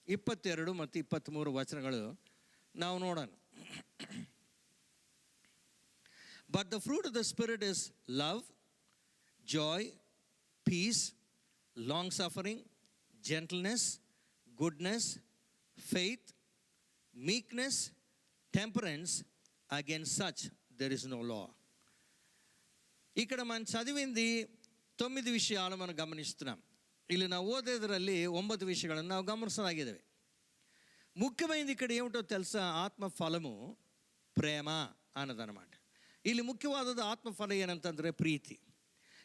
22 ಮತ್ತು 23 ವಚನಗಳು ನಾವು ನೋಡೋಣ. But the fruit of the Spirit is love, joy, peace, long suffering, gentleness, goodness, faith, meekness, temperance. Against such there is no law. ఇక్కడ మనం చదివింది 9 విషయాలు మనం గమనిస్తున్నాం. ಇಲ್ಲಿ ನಾವು ಓದೋದ್ರಲ್ಲಿ 9 విషయాలను ನಾವು ಗಮನಿಸಲಾಗಿದ್ದೇವೆ. ముఖ్యమైనది ఇక్కడ ఏమిటో తెలుసా, ఆత్మ ఫలము ప్రేమ అన్నదన్నమాట. ಇಲ್ಲಿ ముఖ్యవాదದ ఆత్మఫలం ಏನಂತಂದರೆ ప్రీతి.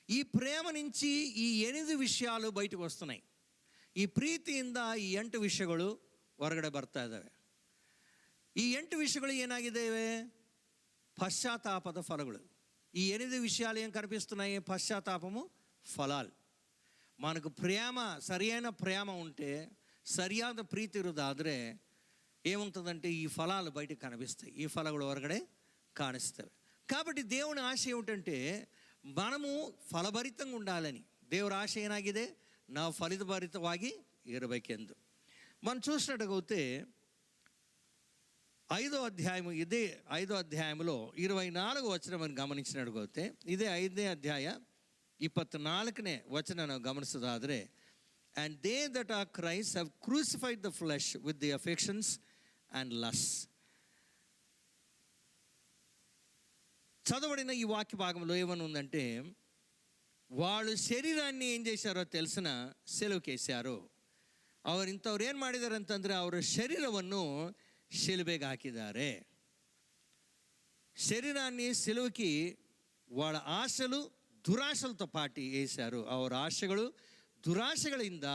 ఈ ప్రేమ నుంచి ఈ 8 విషయాలు బయటకు వస్తున్నాయి. ఈ ಪ್ರೀತಿಯಿಂದ ಈ 8 ವಿಷಯಗಳು ಹೊರಗಡೆ ಬರ್ತಾ ಇದ್ದಾವೆ. ಈ 8 విషయಗಳು ಏನಾಗಿದ್ದಾವೆ, పశ్చాత్తాపದ ఫలಗಳು. ఈ 8 విషయాలు ఏం కనిపిస్తున్నాయి, పశ్చాత్తాపము ఫలాలు. మనకు ప్రేమ, సరియైన ప్రేమ ఉంటే, సరియాದ ప్రీతి ఇರೋದಾದರೆ ఏముంటుందంటే ఈ ఫలాలు బయటకు కనిపిస్తాయి, ఈ ఫలಗಳು ಹೊರಗಡೆ కాಣಿಸ್ತವೆ. కాబట్టి దేవుని ఆశ ఏమిటంటే మనము ఫలభరితంగా ఉండాలని. దేవుని ఆశ ఏನಾಗಿದೆ, ನಾವು ಫಲಭರಿತವಾಗಿ ಇರಬೇಕೆಂದು. మనం చూసినట్టుగైతే 5వ అధ్యాయము, ఇదే 5వ అధ్యాయంలో 24వ వచనం మనం గమనించినట్టుగైతే, ఇదే 5ನೇ అధ్యాయ 24ನೇ ವಚನ ನಾವು ಗಮನಿಸೋದಾದರೆ, and they that are Christ have crucified the flesh with the affections and lusts. చదవడిన ఈ వాక్య భాగంలో ఏమని ఉందంటే, వాళ్ళు శరీరాన్ని ఏం చేశారో తెలిసిన సెలవుకేశారు. ಅವರು ಇಂಥವ್ರು ಏನು ಮಾಡಿದ್ದಾರೆ ಅಂತಂದರೆ, ಅವರ శరీరವನ್ನು ಶಿಲುಬೆಗೆ ಹಾಕಿದ್ದಾರೆ. శరీరాన్ని సిలువకి వాళ్ళ ఆశలు దురాశలతో పాటి వేశారు. ಅವರ ఆశಗಳು దురాశಗಳಿಂದ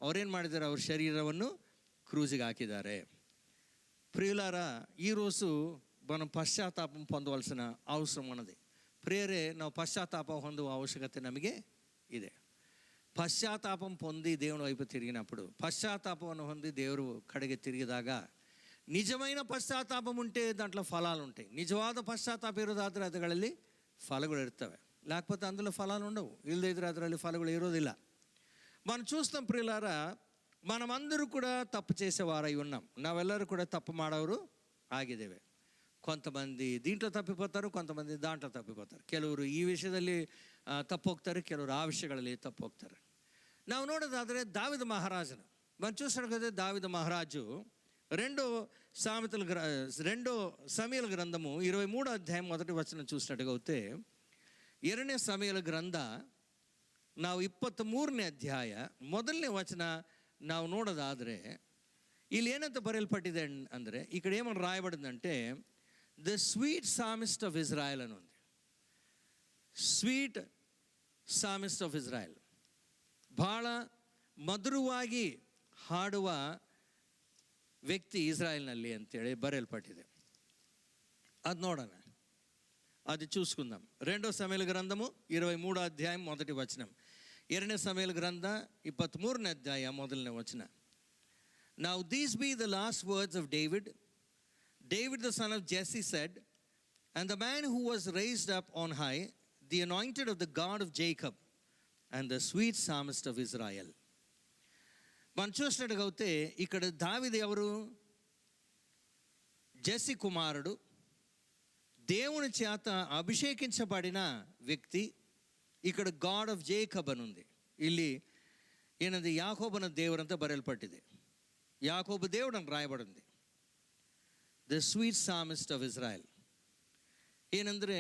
ಅವರೇನು ಮಾಡಿದ್ದಾರೆ, ಅವ್ರ శరీరವನ್ನು క్రూజిಗೆ ಹಾಕಿದ್ದಾರೆ. ప్రియులారా, ఈరోజు మనం పశ్చాత్తాపం పొందవలసిన అవసరం ఉన్నది. ప్రియరే, ನಾವು పశ్చాత్తాపం ಹೊಂದುವ ಅವಶ್ಯಕತೆ ನಮಗೆ ಇದೆ. పశ్చాత్తాపం పొంది దేవుని వైపు తిరిగినప్పుడు, పశ్చాత్తాపం ಹೊಂದಿ ದೇವರು ಕಡೆಗೆ ತಿರುಗಿದಾಗ, ನಿಜమైన ಪಶ್ಚಾತ್ತಾಪ ఉంటే దాంట్లో ఫలాలు ఉంటాయి. నిజವಾದ ಪಶ್ಚಾತ್ತಾಪ ಇರೋದಾದರೆ ಅದರಲ್ಲಿ ಫಲಗಳು ಇರ್ತವೆ, లేకపోతే అందులో ఫలాలు ఉండవు. ఇಲ್ಲದೇ ಇದ್ರೆ ಅದರಲ್ಲಿ ఫలಗಳು ఇರೋದಿಲ್ಲ. మనం చూస్తాం ప్రియులారా, మనమందరూ కూడా తప్పు చేసేవారై ఉన్నాం. ನಾವೆಲ್ಲರೂ ಕೂಡ తప్పు ಮಾಡೋರು ಆಗಿದ್ದೇವೆ. కొంతమంది దీంట్లో తప్పిపోతారు, కొంతమంది దాంట్లో తప్పిపోతారు. ಕೆಲವರು ಈ ವಿಷಯದಲ್ಲಿ ತಪ್ಪು ಹೋಗ್ತಾರೆ, ಕೆಲವರು ಆ ವಿಷಯಗಳಲ್ಲಿ ತಪ್ಪು ಹೋಗ್ತಾರೆ. ನಾವು ನೋಡೋದಾದರೆ దావీదు మహారాజును మనం చూసినట్లయితే, దావీదు మహారాజు 2 సమూయేలు గ్రంథము 23వ అధ్యాయం 1వ వచనం చూసినట్టుగా అయితే, 2ನೇ సమూయేలు ಗ್ರಂಥ ನಾವು 23ನೇ ಅಧ್ಯಾಯ 1ನೇ ವಚನ ನಾವು ನೋಡೋದಾದರೆ, ಇಲ್ಲಿ ಏನಂತ ಬರೆಯಲ್ಪಟ್ಟಿದೆ ಅಂದರೆ, ఇక్కడ ఏమని రాయబడిందంటే, the sweet psalmist of Israel అని ఉంది. స్వీట్ సామిస్ట్ ಆಫ್ ಇಸ್ರಾಯೇಲ್, ಭಾಳ ಮಧುರವಾಗಿ ಹಾಡುವ ವ್ಯಕ್ತಿ ఇజ్రాయెల్ನಲ್ಲಿ ಅಂತೇಳಿ ಬರೆಯಲ್ಪಟ್ಟಿದೆ. అది ನೋಡೋಣ, అది చూసుకుందాం. 2వ సమూయేలు గ్రంథము 23వ అధ్యాయం 1వ వచనం, 2ನೇ సమూయేలు గ్రంథ 23ನೇ అధ్యాయ 1ನೇ వచನ. Now these be the last words of David. David the son of Jesse said, And the man who was raised up on high, the anointed of the God of Jacob, and the sweet psalmist of Israel. మనం చూసినట్టుగా అయితే ఇక్కడ దావీదు ఎవరు? Jessie కుమారుడు, దేవుని చేత అభిషేకించబడిన వ్యక్తి. ఇక్కడ గాడ్ ఆఫ్ జేకబ్ అని ఉంది. ಇಲ್ಲಿ ಏನಂದ್ರೆ ಯಾಕೋಬನ ದೇವರಂತ ಬರೆಯಲ್ಪಟ್ಟಿದೆ. ಯಾಕೋಬ దేవుడని రాయబడింది. The sweet psalmist of Israel. ಏನಂದರೆ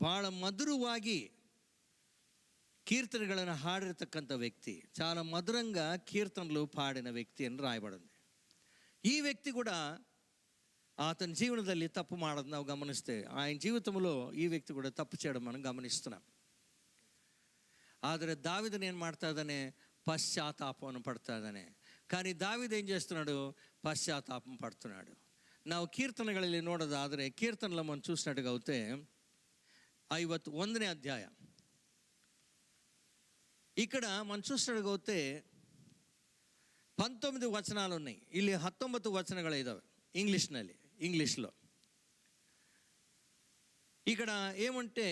ಭಾಳ ಮಧುರವಾಗಿ కీర్తనಗಳನ್ನು ಹಾಡಿರ್ತಕ್ಕಂಥ వ్యక్తి, చాలా మధురంగా కీర్తనలు పాడిన వ్యక్తి అని రాయబడింది. ఈ వ్యక్తి కూడా అతని జీవనದಲ್ಲಿ తప్పు ಮಾಡೋದು ನಾವು గమనిస్తే, ఆయన జీవితంలో ఈ వ్యక్తి కూడా తప్పు చేయడం మనం గమనిస్తున్నాం. ಆದರೆ దావీదుని ಏನು ಮಾಡ್ತಾ ಇದ್ದಾನೆ? పశ్చాత్తాపం పడుతా ఇದ್ದಾನೆ. కానీ దావీదు ఏం చేస్తున్నాడు? పశ్చాత్తాపం పడుతున్నాడు. ನಾವು ಕೀರ್ತನೆಗಳಲ್ಲಿ ನೋಡೋದಾದರೆ, ಕೀರ್ತನೆల మనం చూసినట్టుగా అయితే 51ನೇ అధ్యాయ, ఇక్కడ మనం చూసినట్టుగా అయితే 19 వచనాలు ఉన్నాయి. ಇಲ್ಲಿ 19 వచనಗಳು ఇದಾವೆ ఇంగ్లీష్లో. ఇక్కడ ఏమంటే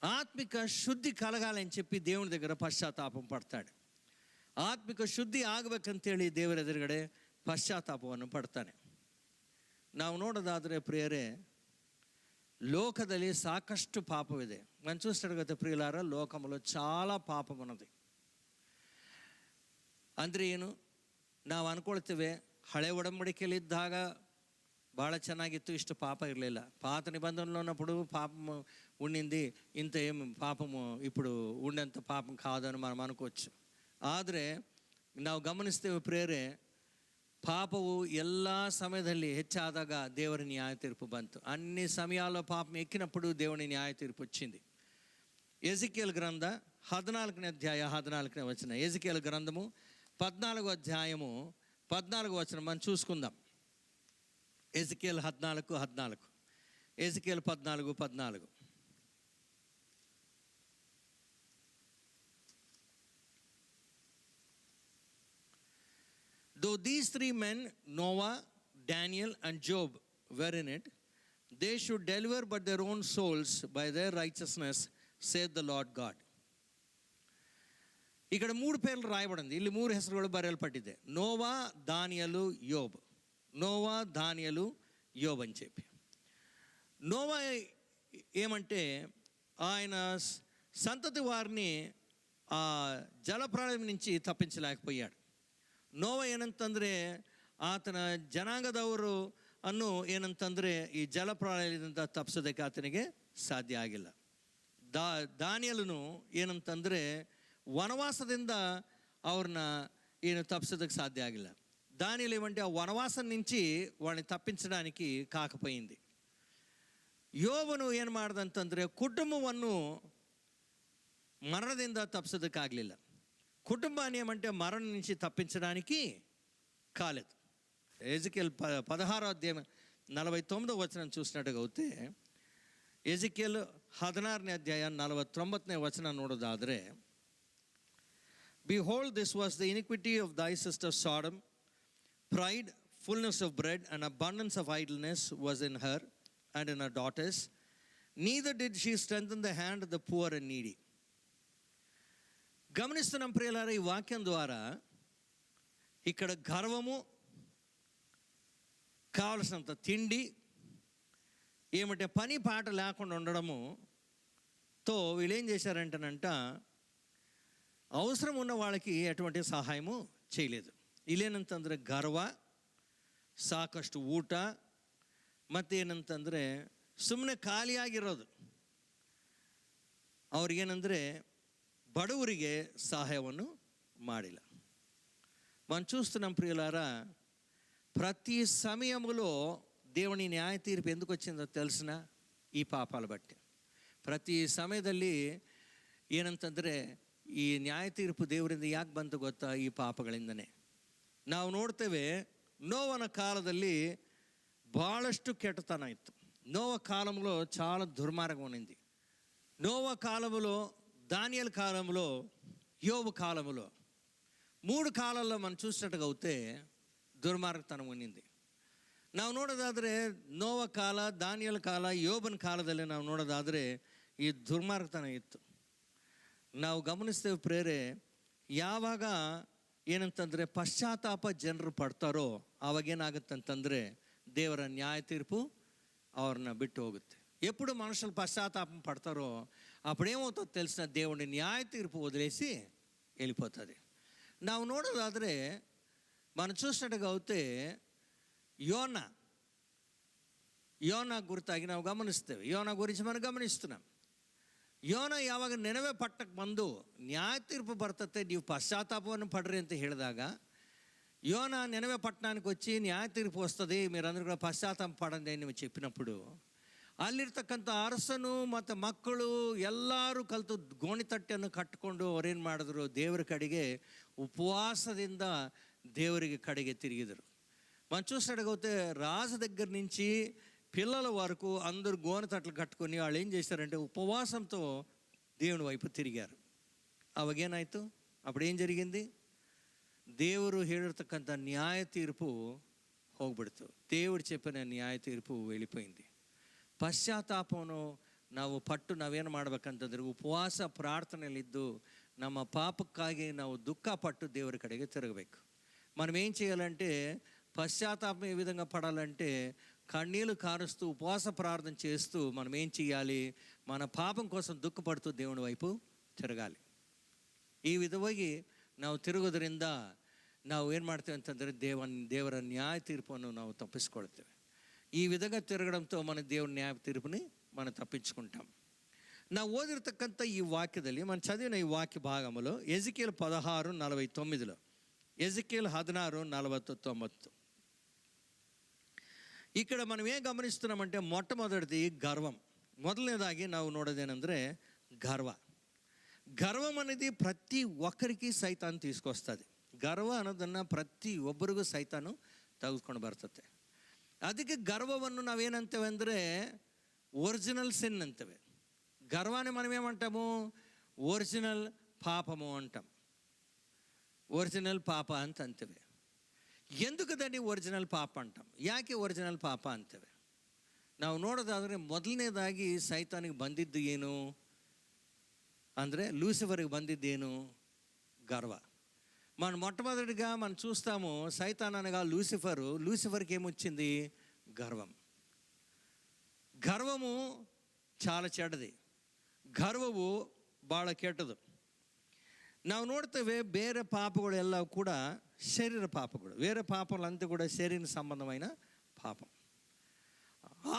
ఆత్మిక శుద్ధి కలగాలని చెప్పి దేవుని దగ్గర పశ్చాత్తాపం పడతాడు. ಆತ್ಮಿಕ ಶುದ್ಧಿ ಆಗಬೇಕಂತೇಳಿ ದೇವರ ಎದುರುಗಡೆ ಪಶ್ಚಾತ್ತಾಪವನ್ನು ಪಡ್ತಾನೆ. ನಾವು ನೋಡೋದಾದರೆ ಪ್ರಿಯರೇ, లోకದಲ್ಲಿ సాకಷ್ಟು పాపమిದೆ. మనం చూసినట్టుగా ప్రియులారా, లోకంలో చాలా పాపం ఉన్నది. ಅಂದರೆ ಏನು? ನಾವು ಅನ್ಕೊಳ್ತೇವೆ ಹಳೆ ಒಡಂಬಡಿಕೆಯಲ್ಲಿದ್ದಾಗ ಭಾಳ ಚೆನ್ನಾಗಿತ್ತು, ಇಷ್ಟು పాప ఇరలేల. పాత నిబంధనలో ఉన్నప్పుడు పాపం ఉండింది, ఇంత ఏం పాపము ఇప్పుడు ఉండేంత పాపం కాదని మనం అనుకోవచ్చు. ಆದರೆ ನಾವು ಗಮನಿಸ್ತೇವೆ ಪ್ರಿಯರೇ, పాపವು ಎಲ್ಲ సమయದಲ್ಲಿ ಹೆಚ್ಚಾದಾಗ ದೇವರ ನ್ಯಾಯ ತೀರ್ಪು ಬಂತು. అన్ని సమయాల్లో పాపం ఎక్కినప్పుడు దేవుని న్యాయ తీర్పు వచ్చింది. ఎజికేల్ గ్రంథ 14ನೇ అధ్యాయ 14ನೇ వచనం. ఎజికేల్ గ్రంథము 14వ అధ్యాయము 14వ వచనం మనం చూసుకుందాం. Ezekiel 14:14. Ezekiel 14:14. Though these three men, Noah, Daniel, and Job, were in it, they should deliver but their own souls by their righteousness, saith the Lord God. ఇక్కడ 3 పేర్లు రాయబడింది. ಇಲ್ಲಿ 3 ಹೆಸರುಗಳು ಬರೆಯಲ್ಪಟ್ಟಿದೆ. నోవా, దానియేలు, యోబ్. నోవా, దానియేలు, యోబ్ అని చెప్పి. నోవా ఏమంటే ఆయన సంతతి వారిని ఆ జలప్రళయం నుంచి తప్పించలేకపోయాడు. ನೋವ ಏನಂತಂದರೆ ಆತನ ಜನಾಂಗದವರು ಏನಂತಂದರೆ ಈ ಜಲಪ್ರಳಯದಿಂದ ತಪ್ಪಿಸೋದಕ್ಕೆ ಆತನಿಗೆ ಸಾಧ್ಯ ಆಗಿಲ್ಲ. ದಾನಿಯೇಲನು ಏನಂತಂದರೆ వనవాసದಿಂದ ಅವ್ರನ್ನ తప్పించడానికి సాధ్య ಆಗಿಲ್ಲ. దానియేలు ఏమంటే ఆ వనవాసం నుంచి వాడిని తప్పించడానికి కాకపోయింది. యోబును ಏನು ಮಾಡ್ದಂತಂದರೆ కుటుంబವನ್ನು మరణದಿಂದ తప్పించೋದಕ್ಕಾಗಲಿಲ್ಲ. కుటుంబాన్ని ఏమంటే మరణం నుంచి తప్పించడానికి కాలేదు. ఎజికేల్ 16వ అధ్యాయం 49వ వచనం చూసినట్టుగా అయితే, ఎజికేల్ 16ನೇ ಅಧ್ಯಾಯ 49ನೇ ವಚನ ನೋಡೋದಾದರೆ, Behold, this was the iniquity of thy sister Sodom. Pride, fullness of bread, and abundance of idleness was in her and in her daughters. Neither did she strengthen the hand of the poor and needy. గమనిస్తున్నాం ప్రియులారా, ఈ వాక్యం ద్వారా ఇక్కడ గర్వము, కావలసినంత తిండి, ఏమంటే పని పాట లేకుండా ఉండడముతో వీళ్ళు ఏం చేశారంటేనంట, అవసరం ఉన్న వాళ్ళకి ఎటువంటి సహాయము చేయలేదు. ಇಲ್ಲೇನಂತಂದರೆ ಗರ್ವ, ಸಾಕಷ್ಟು ಊಟ, ಮತ್ತೇನಂತಂದರೆ ಸುಮ್ಮನೆ ಖಾಲಿಯಾಗಿರೋದು. ಅವ್ರಿಗೇನೆಂದರೆ బడువుರಿಗೆ సహాయವನ್ನು ಮಾಡಿಲ್ಲ. మనం చూస్తున్నాం ప్రియులారా, ప్రతి సమయములో దేవుని ನ್ಯಾಯ ತೀರ್ಪು ఎందుకు వచ్చిందో తెలిసిన? ఈ పాపాలు బట్టి. ప్రతి ಸಮಯದಲ್ಲಿ ಏನಂತಂದರೆ ಈ ನ್ಯಾಯ ತೀರ್ಪು ದೇವರಿಂದ ಯಾಕೆ ಬಂತು ಗೊತ್ತಾ? ಈ ಪಾಪಗಳಿಂದನೇ. ನಾವು ನೋಡ್ತೇವೆ, నోవన కాలದಲ್ಲಿ ಭಾಳಷ್ಟು ಕೆಟ್ಟತನ ಇತ್ತು. నోవ కాలంలో చాలా దుర్మార్గం ఉన్నింది. నోవ కాలంలో, దానియేలు కాలంలో, యోబు కాలంలో, 3 కాలాల్లో మనం చూసినట్టుగా అయితే దుర్మార్గతనం ఉన్నింది. ನಾವು ನೋಡೋದಾದರೆ ನೋವ ಕಾಲ, ದಾನಿಯೇಲ ಕಾಲ, ಯೋಬನ ಕಾಲದಲ್ಲಿ ನಾವು ನೋಡೋದಾದರೆ ಈ ದುರ್ಮಾರ್ಗತನ ಇತ್ತು. ನಾವು ಗಮನಿಸ್ತೇವೆ ಪ್ರೇರೆ, ಯಾವಾಗ ಏನಂತಂದರೆ ಪಶ್ಚಾತ್ತಾಪ ಜನರು ಪಡ್ತಾರೋ ಆವಾಗೇನಾಗುತ್ತಂತಂದರೆ ದೇವರ ನ್ಯಾಯ తీర్పు ಅವ್ರನ್ನ బిట్టు ಹೋಗುತ್ತೆ. ఎప్పుడు మనుషులు పశ్చాత్తాపం పడతారో అప్పుడేమవుతుందో తెలిసిన దేవుని న్యాయ తీర్పు వదిలేసి వెళ్ళిపోతుంది. ನಾವು ನೋಡೋದಾದರೆ మనం చూసినట్టుగా అయితే యోనా గుర్తాಗಿ ನಾವು ಗಮನಿಸ್ತೇವೆ. యోనా గురించి మనం గమనిస్తున్నాం. ಯೋನ ಯಾವಾಗ ನೆನವೆ ಪಟ್ಟಕ್ಕೆ ಬಂದು ನ್ಯಾಯ ತೀರ್ಪು ಬರ್ತತೆ, ನೀವು పశ్చాత్తాపವನ್ನು పడరి ಅಂತ ಹೇಳಿದಾಗ యోన నెనవే పట్టణానికి వచ్చి న్యాయ తీర్పు వస్తుంది, మీరందరూ కూడా పశ్చాత్తాపం పడండి అని చెప్పినప్పుడు ಅಲ್ಲಿರ್ತಕ್ಕಂಥ ಅರಸನು ಮತ್ತು ಮಕ್ಕಳು ಎಲ್ಲರೂ ಕಲಿತು ಗೋಣಿ ತಟ್ಟೆಯನ್ನು ಕಟ್ಟಿಕೊಂಡು ಅವರೇನು ಮಾಡಿದ್ರು, ದೇವರ ಕಡೆಗೆ ఉపవాసದಿಂದ దేవురికి కడిగే తిరిగిದರು. మనం చూసినట్టుగా రాజు దగ్గర నుంచి పిల్లల వరకు అందరూ గోనె తట్టలు కట్టుకొని వాళ్ళు ఏం చేశారంటే ఉపవాసంతో దేవుని వైపు తిరిగారు. అವಾಗೇನಾಯಿತು? అప్పుడేం జరిగింది? ದೇವರು ಹೇಳಿರ್ತಕ್ಕಂಥ ನ್ಯಾಯ ತೀರ್ಪು ಹೋಗ್ಬಿಡ್ತು. దేవుడు చెప్పిన ನ್ಯಾಯ ತೀರ್ಪು వెళ్ళిపోయింది. ಪಶ್ಚಾತ್ತಾಪವನ್ನು ನಾವು ಪಟ್ಟು ನಾವೇನು ಮಾಡ್ಬೇಕಂತಂದ್ರೆ ಉಪವಾಸ ಪ್ರಾರ್ಥನೆಯಲ್ಲಿದ್ದು ನಮ್ಮ ಪಾಪಕ್ಕಾಗಿ ನಾವು ದುಃಖ ಪಟ್ಟು ದೇವರ ಕಡೆಗೆ తిరగಬೇಕು. మనం ఏం చేయాలంటే పశ్చాత్తాపం ఏ విధంగా పడాలంటే కన్నీళ్ళు కారుస్తూ ఉపవాస ప్రార్థన చేస్తూ మనం ఏం చేయాలి, మన పాపం కోసం దుఃఖపడుతూ దేవుని వైపు తిరగాలి. ಈ ವಿಧವಾಗಿ ನಾವು ತಿರುಗೋದ್ರಿಂದ ನಾವು ಏನು ಮಾಡ್ತೇವೆ ಅಂತಂದರೆ ದೇವರ ನ್ಯಾಯ ತೀರ್ಪನ್ನು ನಾವು ತಪ್ಪಿಸ್ಕೊಳ್ತೇವೆ. ఈ విధంగా తిరగడంతో మన దేవుని న్యాయ తీర్పుని మనం తప్పించుకుంటాం. నా ఓదిರ್ತಕ್ಕಂಥ ఈ వాక్యದಲ್ಲಿ మనం చదివిన ఈ వాక్య భాగంలో ఎజికేల్ 16:49, ఎజికేల్ 16:49 ఇక్కడ మనం ఏం గమనిస్తున్నామంటే మొట్టమొదటిది గర్వం. మొదలనేదాಗಿ ನಾವು ನೋಡೋದೇನೆಂದರೆ గర్వం అనేది ప్రతి ఒక్కరికి సైతాను తీసుకొస్తుంది. గర్వ ಅನ್ನೋದನ್ನು ಪ್ರತಿ ಒಬ್ಬರಿಗೂ ಸೈತಾನು ತೆಗೆದುಕೊಂಡು ಬರ್ತದೆ. ಅದಕ್ಕೆ గర్వವನ್ನು ನಾವೇನಂತೇವೆ ಅಂದರೆ ఒరిజినల్ సిన్ అంతేವೆ. గర్వాన్ని మనం ఏమంటాము? ఒరిజినల్ పాపము అంటాం. ఒరిజినల్ పాప ಅಂತ ಅಂತೇವೆ. ఎందుకు దాన్ని ఒరిజినల్ పాప అంటాం? ಯಾಕೆ ఒరిజినల్ ಪಾಪ ಅಂತೇವೆ? ನಾವು ನೋಡೋದಾದರೆ ಮೊದಲನೇದಾಗಿ ಸೈತಾನಿಗೆ ಬಂದಿದ್ದು ಏನು ಅಂದರೆ లూసిఫర్కి ಬಂದಿದ್ದೇನು? గర్వ. మనం మొట్టమొదటిగా మనం చూస్తాము సైతాన్ అనగా లూసిఫర్కి ఏమొచ్చింది? గర్వము చాలా చెడ్డది. గర్వವು ಭಾಳ ಕೆಟ್ಟದು. ನಾವು ನೋಡ್ತೇವೆ ಬೇರೆ ಪಾಪಗಳೆಲ್ಲ ಕೂಡ ಶರೀರ ಪಾಪಗಳು, వేరే పాపలంతా కూడా శరీర సంబంధమైన పాపం.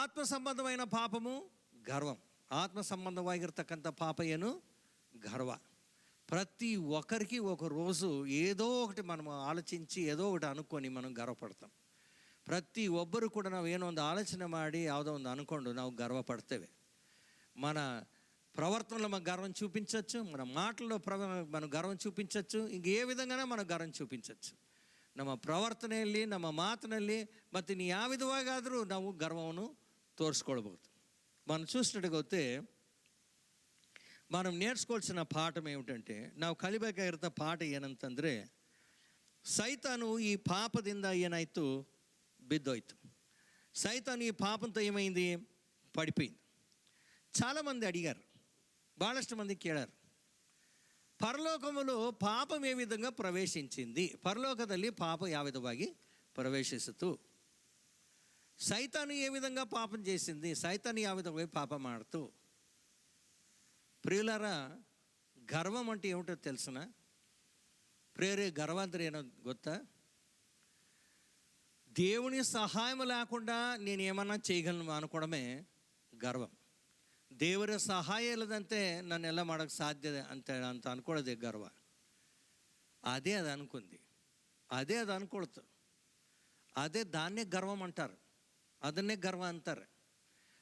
ఆత్మ సంబంధమైన పాపము గర్వం. ఆత్మ సంబంధವಾಗಿರ್ತಕ್ಕಂಥ పాప ಏನು? గర్వ. ప్రతి ఒక్కరికి ఒక రోజు ఏదో ఒకటి మనం ఆలోచించి ఏదో ఒకటి అనుకొని మనం గర్వపడతాం. ಪ್ರತಿ ಒಬ್ಬರು ಕೂಡ ನಾವು ಏನೋ ಒಂದು ಆಲೋಚನೆ ಮಾಡಿ ಯಾವುದೋ ಒಂದು ಅಂದ್ಕೊಂಡು ನಾವು ಗರ್ವ ಪಡ್ತೇವೆ. మన ప్రవర్తనలో మనం గర్వం చూపించవచ్చు, మన మాటల్లో మనం గర్వం చూపించవచ్చు, ఇంక ఏ విధంగానే మనం గర్వం చూపించవచ్చు. ನಮ್ಮ ಪ್ರವರ್ತನೆಯಲ್ಲಿ, ನಮ್ಮ ಮಾತಿನಲ್ಲಿ ಮತ್ತು ಇನ್ನು ಯಾವ ವಿಧವಾಗಾದರೂ ನಾವು ಗರ್ವವನ್ನು ತೋರಿಸ್ಕೊಳ್ಬೋದು. మనం చూసినట్టుగా మనం నేర్చుకోవాల్సిన పాఠం ఏమిటంటే, ನಾವು ಕಲಿಬೇಕಾಗಿರೋ ಪಾಠ ಏನಂತಂದರೆ, ಸೈತಾನು ಈ ಪಾಪದಿಂದ ಏನಾಯಿತು? బిద్దోయితు. సైతాను ఈ పాపంతో ఏమైంది? పడిపోయింది. చాలామంది అడిగారు, భాಳಷ್ಟು మంది ಕೇಳಾరు, ಪರಲೋಕములో ಪಾಪం ఏ విధంగా ಪ್ರವೇಶಿಸಿంది? పరలోಕದಲ್ಲಿ ಪಾಪ ಯಾವ ವಿಧವಾಗಿ ಪ್ರವೇಶಿಸಿತು? సైతాను ఏ విధంగా పాపం చేసింది? సైతాను ಯಾವ విధంగా పాప ಮಾಡ್ತು? ప్రియులారా, గర్వం అంటే ఏమిటో తెలుసున? ప్రేరే గర్వం అంటే ಏನೋ ಗೊತ್ತಾ? దేవుని సహాయం లేకుండా నేను ఏమన్నా చేయగలను అనుకోవడమే గర్వం. ದೇವರ ಸಹಾಯ ಇಲ್ಲದಂತೆ ನಾನು ಎಲ್ಲ ಮಾಡೋಕ್ಕೆ ಸಾಧ್ಯ ಅಂತ ಅನ್ಕೊಳ್ಳೋದೇ ಗರ್ವ. అదే అది అనుకుంది, అదే అది అనుకోవద్దు, అదే దాన్నే గర్వం అంటారు, అదన్నే గర్వ అంటారు.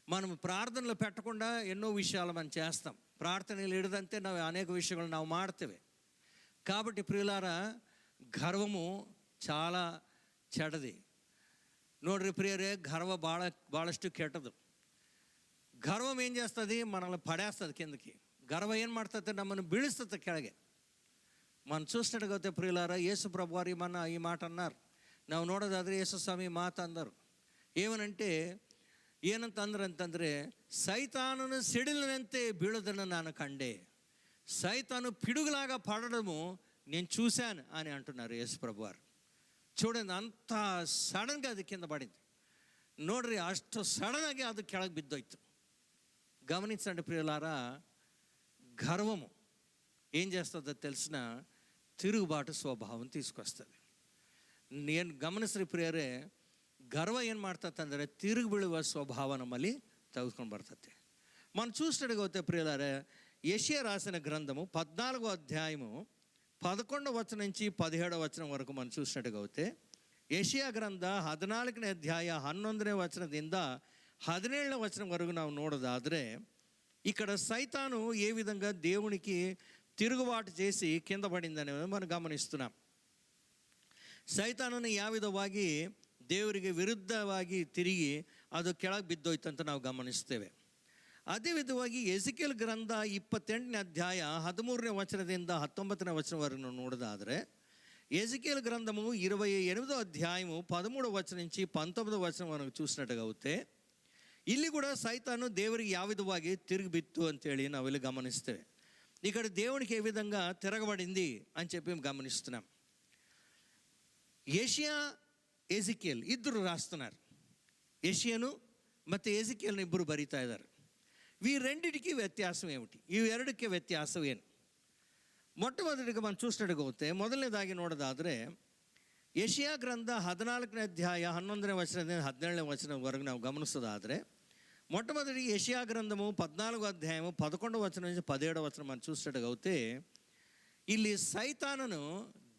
మనం ప్రార్థనలు పెట్టకుండా ఎన్నో విషయాలు మనం చేస్తాం. ప్రార్థనలు ఇడదంతే ನಾವು అనేక విషయాలు ನಾವು ಮಾಡ್ತೇವೆ. కాబట్టి ప్రియులారా, గర్వము చాలా చెడ్డది. ನೋಡ್ರಿ ಪ್ರಿಯರೇ, గర్వ ಭಾಳಷ್ಟು ಕೆಟ್ಟದು. గర్వం ఏం చేస్తుంది? మనల్ని పడేస్తుంది కిందకి. గర్వం ఏం ಮಾಡ್ತದೆ? నమ్మను బీಳಿಸ್ತದೆ ಕೆಳಗೆ. మనం చూసినట్టుగా ప్రియులారా, యేసు ప్రభు వారు ఈ మాట అన్నారు. ನಾವು ನೋಡೋದಾದರೆ ಯೇಸು ಸ್ವಾಮಿ ಮಾತು ಅಂದರು, ಏವನಂటే ಏನಂತಂದ್ರೆ సైతానును సిడిలనంతే బీళదను నాను కండే. సైతాను పిడుగులాగా పడడము నేను చూశాను అని అంటున్నారు యేసుప్రభు వారు. చూడండి, అంత సడన్గా అది కింద పడింది. ನೋಡ್ರಿ, ಅಷ್ಟು ಸಡನ್ನಾಗಿ ಅದು ಕೆಳಗೆ ಬಿದ್ದೋಯ್ತು. గమనించండి ప్రియులారా, గర్వము ఏం చేస్తుందో తెలిసిన తిరుగుబాటు స్వభావం తీసుకొస్తుంది. నేను ಗಮನಿಸ್ರಿ ಪ್ರಿಯರೇ, ಗರ್ವ ಏನು ಮಾಡ್ತಂದ್ರೆ ತಿರುಗಿ ಬೀಳುವ ಸ್ವಭಾವ ನಮ್ಮಲ್ಲಿ ತೆಗೆದುಕೊಂಡು ಬರ್ತದೆ. మనం చూసినట్టుగా అయితే ప్రియులారా, యెషయా రాసిన గ్రంథము 14వ అధ్యాయము 11వ వచనం నుంచి 17వ వచనం వరకు మనం చూసినట్టుగా అయితే, ಯೆಶಾಯ ಗ್ರಂಥ 14ನೇ ಅಧ್ಯಾಯ 11ನೇ ವಚನದಿಂದ 17ನೇ వచనంವರೆಗೂ ನಾವು ನೋಡೋದಾದರೆ, ఇక్కడ సైతాను ఏ విధంగా దేవునికి తిరుగుబాటు చేసి కింద పడిందని మనం గమనిస్తున్నాం. ಸೈತಾನನು ಯಾವ ವಿಧವಾಗಿ ದೇವರಿಗೆ ವಿರುದ್ಧವಾಗಿ ತಿರುಗಿ ಅದು ಕೆಳಗೆ ಬಿದ್ದೋಯ್ತು ಅಂತ ನಾವು ಗಮನಿಸ್ತೇವೆ. ಅದೇ ವಿಧವಾಗಿ ಎಜಿಕೇಲ್ ಗ್ರಂಥ 28ನೇ ಅಧ್ಯಾಯ 13ನೇ వచನದಿಂದ 19ನೇ వచనంವರೆಗೂ ನೋಡೋದಾದರೆ, ఎజికేల్ గ్రంథము 28వ అధ్యాయము 13వ వచనం నుంచి 19వ వచనం వరకు చూసినట్టుగా అయితే, ಇಲ್ಲಿ ಕೂಡ సైతాను దేవునికి ಯಾವ విధವಾಗಿ తిరిగి బిత్తు ಅಂತೇಳಿ ನಾವಿಲ್ಲಿ గమనిಸ್ತೇವೆ. ఇక్కడ దేవునికి ఏ విధంగా తిరగబడింది అని చెప్పి గమనిస్తున్నాం. యెషయా, ఎజికేల్ ఇద్దరు రాస్తున్నారు. యెషయాను ಮತ್ತು ఎజికేల్ని ఇద్దరు బరీతా ఇದ್ದಾರೆ. ఈ రెండిటికి వ్యత్యాసం ఏమిటి? ఈ ಎರಡಕ್ಕೆ ವ್ಯತ್ಯಾಸ ಏನು? ಮೊಟ್ಟಮೊದಲಿಗೆ మనం చూసినట్టుగా అయితే, ಮೊದಲನೇದಾಗಿ ನೋಡೋದಾದರೆ ಯೆಶಯಾ ಗ್ರಂಥ 14ನೇ ಅಧ್ಯಾಯ 11ನೇ వచನದಿಂದ 17ನೇ వచనంವರೆಗೂ ನಾವು ಗಮನಿಸೋದಾದರೆ, మొట్టమొదటికి యెషయా గ్రంథము 14వ అధ్యాయము 11వ వచనం నుంచి 17వ వచనం మనం చూసినట్టుగా అయితే, ಇಲ್ಲಿ ಸೈತಾನನು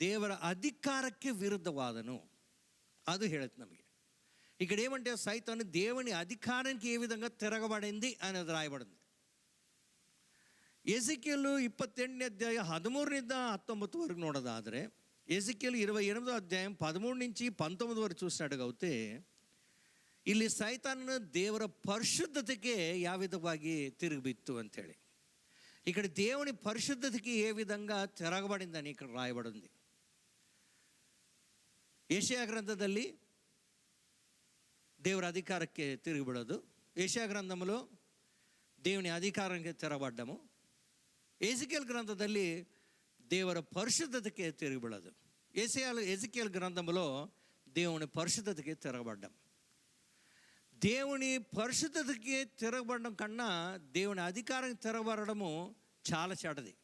ದೇವರ ಅಧಿಕಾರಕ್ಕೆ ವಿರುದ್ಧವಾದನು ಅದು ಹೇಳುತ್ತೆ ನಮಗೆ. ఇక్కడ ఏమంటే సైతాను దేవుని అధికారానికి ఏ విధంగా తిరగబడింది అనేది రాయబడింది. ఎజికేలు 28ನೇ అధ్యాయ 13ರಿಂದ 19 వరకు ನೋಡೋದಾದರೆ, ఎజికేలు 28వ అధ్యాయం 13 నుంచి 19 వరకు చూసినట్టుగా అయితే, ಇಲ್ಲಿ ಸೈತಾನನು ದೇವರ ಪರಿಶುದ್ಧತೆಗೆ ಯಾವ ವಿಧವಾಗಿ ತಿರುಗಿಬಿತ್ತು ಅಂತೇಳಿ, ఇక్కడ దేవుని పరిశుద్ధతకి ఏ విధంగా తిరగబడిందని ఇక్కడ రాయబడింది. ಯೆಶಯಾ గ్రంథದಲ್ಲಿ ದೇವರ ಅಧಿಕಾರಕ್ಕೆ ತಿರುಗಿಬಿಡೋದು, ಯೆಶಯಾ ಗ್ರಂಥములో దేవుని అధికారానికి తిరగబడ్డము, ఎజికేల్ గ్రంథದಲ್ಲಿ ದೇವರ పరిశుద్ధతకి తిరగబడదు. ఎజికేల్ గ్రంథములో దేవుని పరిశుద్ధతకి తిరగబడ్డం. దేవుని పరిశుద్ధతకి తిరగబడడం కన్నా దేవుని అధికారానికి తిరగబడము చాలా చెడ్డది.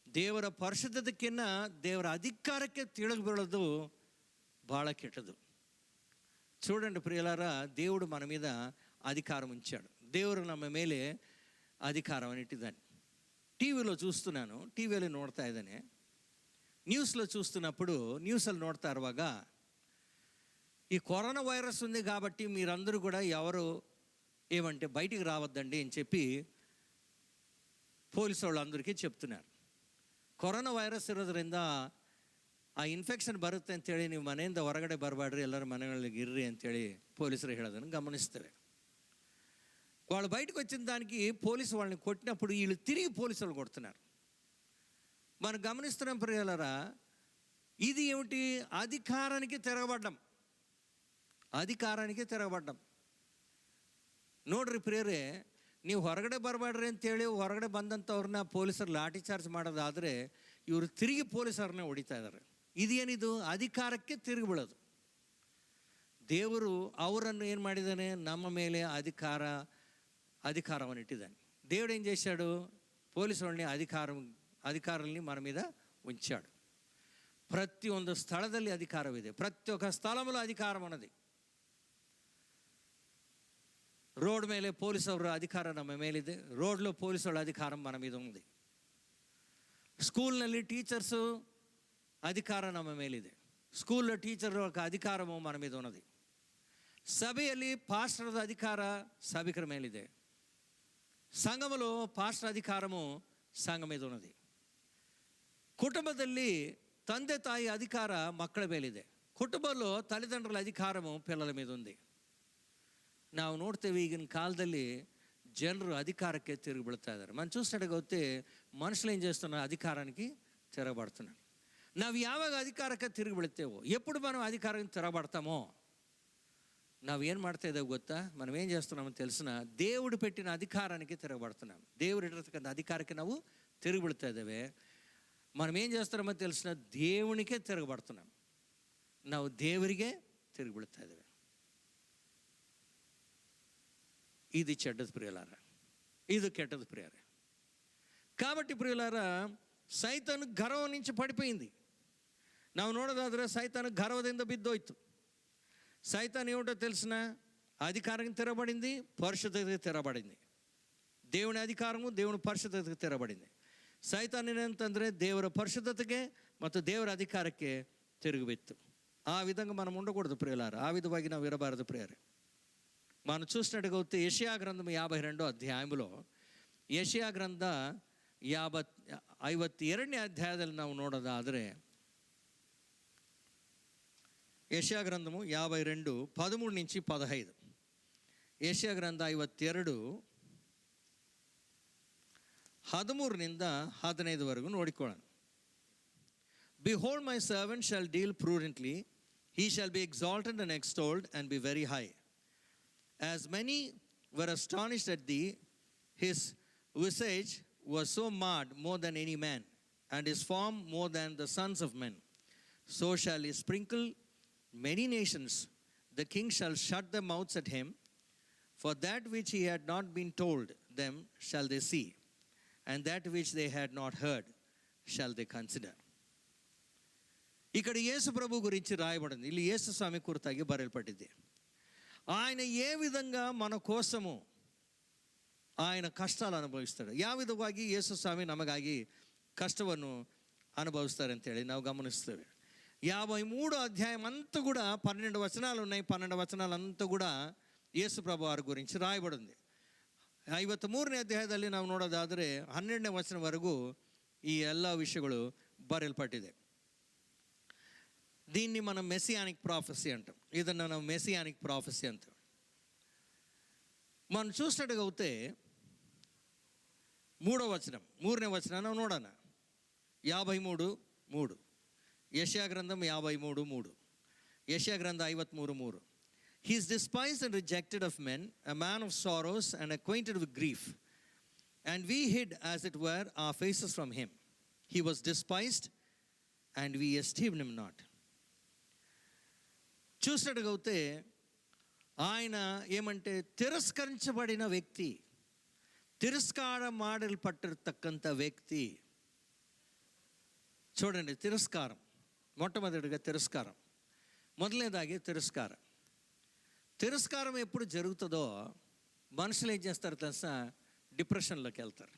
ದೇವರ ಪರಿಶುದ್ಧತೆಕ್ಕಿನ್ನ ದೇವರ ಅಧಿಕಾರಕ್ಕೆ ತಿರುಗಿಬೀಳೋದು ಭಾಳ ಕೆಟ್ಟದು. చూడండి ప్రియులారా, దేవుడు మన మీద అధికారం ఉంచాడు. దేవుడు ನಮ್ಮ ಮೇಲೆ అధికారం ఇಟ್ಟಿದ್ದಾನೆ. టీవీలో చూస్తున్నాను, టీవీలో ನೋಡ್ತಾ ಇದ್ದಾನೆ. ನ್ಯೂಸ್లో చూస్తున్నప్పుడు ನ್ಯೂಸಲ್ಲಿ ನೋಡ್ತಾ ಇರುವಾಗ, ఈ కరోనా వైరస్ ఉంది కాబట్టి మీరందరూ కూడా ఎవరు ఏమంటే బయటికి రావద్దండి అని చెప్పి పోలీసు వాళ్ళందరికీ చెప్తున్నారు. ಕೊರೋನಾ ವೈರಸ್ ಇರೋದ್ರಿಂದ ಆ ಇನ್ಫೆಕ್ಷನ್ ಬರುತ್ತೆ ಅಂತೇಳಿ ನೀವು ಮನೆಯಿಂದ ಹೊರಗಡೆ ಬರಬೇಡ್ರಿ, ಎಲ್ಲರೂ ಮನೆಗಳಿಗೆ ಇರ್ರಿ ಅಂತೇಳಿ పోలీసులు ಹೇಳೋದನ್ನು గమనిಸ್ತೇವೆ. వాళ్ళు బయటకు వచ్చిన దానికి పోలీసు వాళ్ళని కొట్టినప్పుడు వీళ్ళు తిరిగి పోలీసులు కొడుతున్నారు. మనం గమనిస్తున్నాం ప్రియులారా, ఇది ఏమిటి? అధికారానికి తిరగబడ్డం. ಅಧಿಕಾರಾనికి ತಿರಗಬಡ್ಡಂ. ನೋಡ್ರಿ ಪ್ರಿಯರೇ, ನೀವು ಹೊರಗಡೆ ಬರಬೇಡ್ರಿ ಅಂತೇಳಿ ಹೊರಗಡೆ ಬಂದಂಥವ್ರನ್ನ ಪೊಲೀಸರು ಲಾಠಿ ಚಾರ್ಜ್ ಮಾಡೋದಾದರೆ, ಇವರು ತಿರುಗಿ ಪೊಲೀಸರನ್ನೇ ಹೊಡಿತಾ ಇದ್ದಾರೆ. ಇದೇನಿದು? ಅಧಿಕಾರಕ್ಕೆ ತಿರುಗಿ ಬೀಳೋದು. ದೇವರು ಅವರನ್ನು ಏನು ಮಾಡಿದ್ದಾನೆ? ನಮ್ಮ ಮೇಲೆ అధికారాన్ని ఇట్టిದ್ದಾನೆ. దేవుడు ఏం చేశాడు? పోలీసు వాళ్ళని అధికారాన్ని మన మీద ఉంచాడు. ప్రతియొంದು ಸ್ಥಳದಲ್ಲಿ అధికారವಿದೆ. ప్రతి ఒక్క స్థలంలో అధికారం ఉన్నది. రోడ్ ಮೇಲೆ పోలీసుల అధికారం ನಮ್ಮ ಮೇಲಿದೆ. రోడ్లో పోలీసుల అధికారం మన మీద ఉంది. ಸ್ಕೂಲ್ನಲ್ಲಿ ಟೀಚರ್ಸು ಅಧಿಕಾರ ನಮ್ಮ ಮೇಲಿದೆ. ಸ್ಕೂల్లో టీచర్ ఒక అధికారము మన మీద ఉన్నది. సభಯಲ್ಲಿ పాస్టర్ದ అధిಕಾರ సభికರ ಮೇಲಿದೆ. సంఘములో పాస్టర్ అధికారము సంఘం మీద ఉన్నది. కుటుంబದಲ್ಲಿ ತಂದೆ ತಾಯಿ ಅಧಿಕಾರ ಮಕ್ಕಳ ಮೇಲಿದೆ. ಕುಟುಂಬದಲ್ಲಿ ತಲೆದಂಡ್ರల ಅಧಿಕಾರము పిల్లల మీద ఉంది. ನಾವು ನೋಡ್ತೇವೆ ಈಗಿನ ಕಾಲದಲ್ಲಿ ಜನರು అధికాರಕ್ಕೆ తిరిగి బీಳ್ತಾ ಇದ್ದಾರೆ. మనం చూసినట్టుగా అయితే మనుషులు ఏం చేస్తున్నారు? అధికారానికి తిరగబడుతున్నారు. ನಾವು ಯಾವಾಗ ಅಧಿಕಾರಕ್ಕೆ ತಿರುಗಿ ಬೀಳ್ತೇವೋ, ಎప్పుడు మనం అధికారానికి తిరగబడతామో, ఏం ಮಾಡ್ತಾ ಇದ್ದೇವೆ ಗೊತ್ತಾ? మనం ఏం చేస్తున్నామో తెలిసిన, దేవుడు పెట్టిన అధికారానికి తిరగబడుతున్నాం. దేవుడు ఇಟ್ಟಿರ್ತಕ್ಕಂಥ అధికారಕ್ಕೆ ನಾವು తిరుగుబడుతా ఇದ್ದೇವೆ. మనం ఏం చేస్తున్నామో తెలిసిన, దేవునికే తిరగబడుతున్నాం. ನಾವು ದೇವರಿಗೆ తిరుగుబడుతా ఇದ್ದೇವೆ. ఇది చెడ్డది ప్రియులారా, ఇది ಕೆಟ್ಟది ప్రియులారా. కాబట్టి ప్రియులారా, ಸೈತಾನು ಗರ್ವ నుంచి పడిపోయింది. ನಾವು ನೋಡೋದಾದ್ರೆ ಸೈತಾನು ಗರ್ವದಿಂದ ಬಿದ್ದೋಯ್ತು. సైతాన్ ఏమిటో తెలిసిన, అధికారం తెరబడింది, పరిశుద్ధతకి తెరబడింది. దేవుని అధికారము, దేవుని ಪರಿಶುದ್ಧತೆಗೆ తెరబడింది. ಸೈತಾನ್ ಏನಂತಂದರೆ ದೇವರ ಪರಿಶುದ್ಧತೆಗೆ ಮತ್ತು ದೇವರ ಅಧಿಕಾರಕ್ಕೆ తిరుగుబెత్తు. ఆ విధంగా మనం ఉండకూడదు ప్రియులారా, ఆ విధವಾಗಿ ನಾವು ఇరబారదు ప్రియరే. మనం చూసినట్టుగా వస్తే యెషయా గ్రంథం 52వ అధ్యాయంలో, ಯೆಶಾಯ ಗ್ರಂಥ 52ನೇ ಅಧ್ಯಾಯದಲ್ಲಿ ನಾವು ನೋಡೋದಾದರೆ, యెషయా గ్రంథము 52 13 నుంచి 15. యెషయా గ్రంథ 52 13 ನಿಂದ 15 ವರೆಗೂ ನೋಡಿಕೊಳ್ಳೋಣ. Behold, my servant shall deal prudently, he shall be exalted and extolled and be very high. As many were astonished at thee, his visage was so marred more than any man, and his form more than the sons of men. So shall he sprinkle many nations, the king shall shut their mouths at him, for that which he had not been told them shall they see, and that which they had not heard shall they consider. ఇక్కడ యేసు ప్రభు గురించి రాయబడింది. ಇಲ್ಲಿ యేసు ಸ್ವಾಮಿ ಕುರಿತಾಗಿ ಬರೆಯಲ್ಪಟ್ಟಿದೆ. ఆయన ఏ విధంగా మన కోసము ఆయన ಕಷ್ಟಗಳು ಅನುಭವಿಸ್ತಾರೆ, ಯಾವ ವಿಧವಾಗಿ ಯೇಸು ಸ್ವಾಮಿ ನಮಗಾಗಿ ಕಷ್ಟವನ್ನು ಅನುಭವಿಸ್ತಾರಂತೇಳಿ ನಾವು ಗಮನಿಸ್ತೇವೆ. 53 అధ్యాయం అంతా కూడా 12 వచనాలు ఉన్నాయి. 12 వచనాలంతా కూడా యేసు ప్రభు వారి గురించి రాయబడింది. 53ನೇ ಅಧ್ಯಾಯದಲ್ಲಿ ನಾವು ನೋಡೋದಾದರೆ 12ನೇ ವಚನವರೆಗೂ ಈ ಎಲ್ಲ ವಿಷಯಗಳು ಬರೆಯಲ್ಪಟ್ಟಿದೆ. దీన్ని మనం మెసియానిక్ ప్రాఫెసీ అంటాం. ಇದನ್ನು ನಾವು మెసియానిక్ ప్రాఫెసీ అంటాం. మనం చూసినట్టుగా అయితే 3వ వచనం, 3ನೇ వచనం ನಾವು ನೋಡೋಣ. 53:3, యెషయా గ్రంథం 53:3, యెషయా గ్రంథ 53:3. He is despised and rejected of men, a man of sorrows and acquainted with grief, and we hid as it were our faces from him. He was despised and we esteemed him not. చూసినట్టుగా అయితే ఆయన ఏమంటే తిరస్కరించబడిన వ్యక్తి, తిరస్కార ಮಾಡಲ್ಪಟ್ಟಿರ್ತಕ್ಕಂಥ వ్యక్తి. చూడండి, తిరస్కారం, మొట్టమొదటిగా తిరస్కారం. మొదలనేదాగి తిరస్కారం ఎప్పుడు జరుగుతుందో మనుషులు ఏం చేస్తారు తెలుసా? ಡಿಪ್ರೆಷನ್లోకి వెళ్తారు.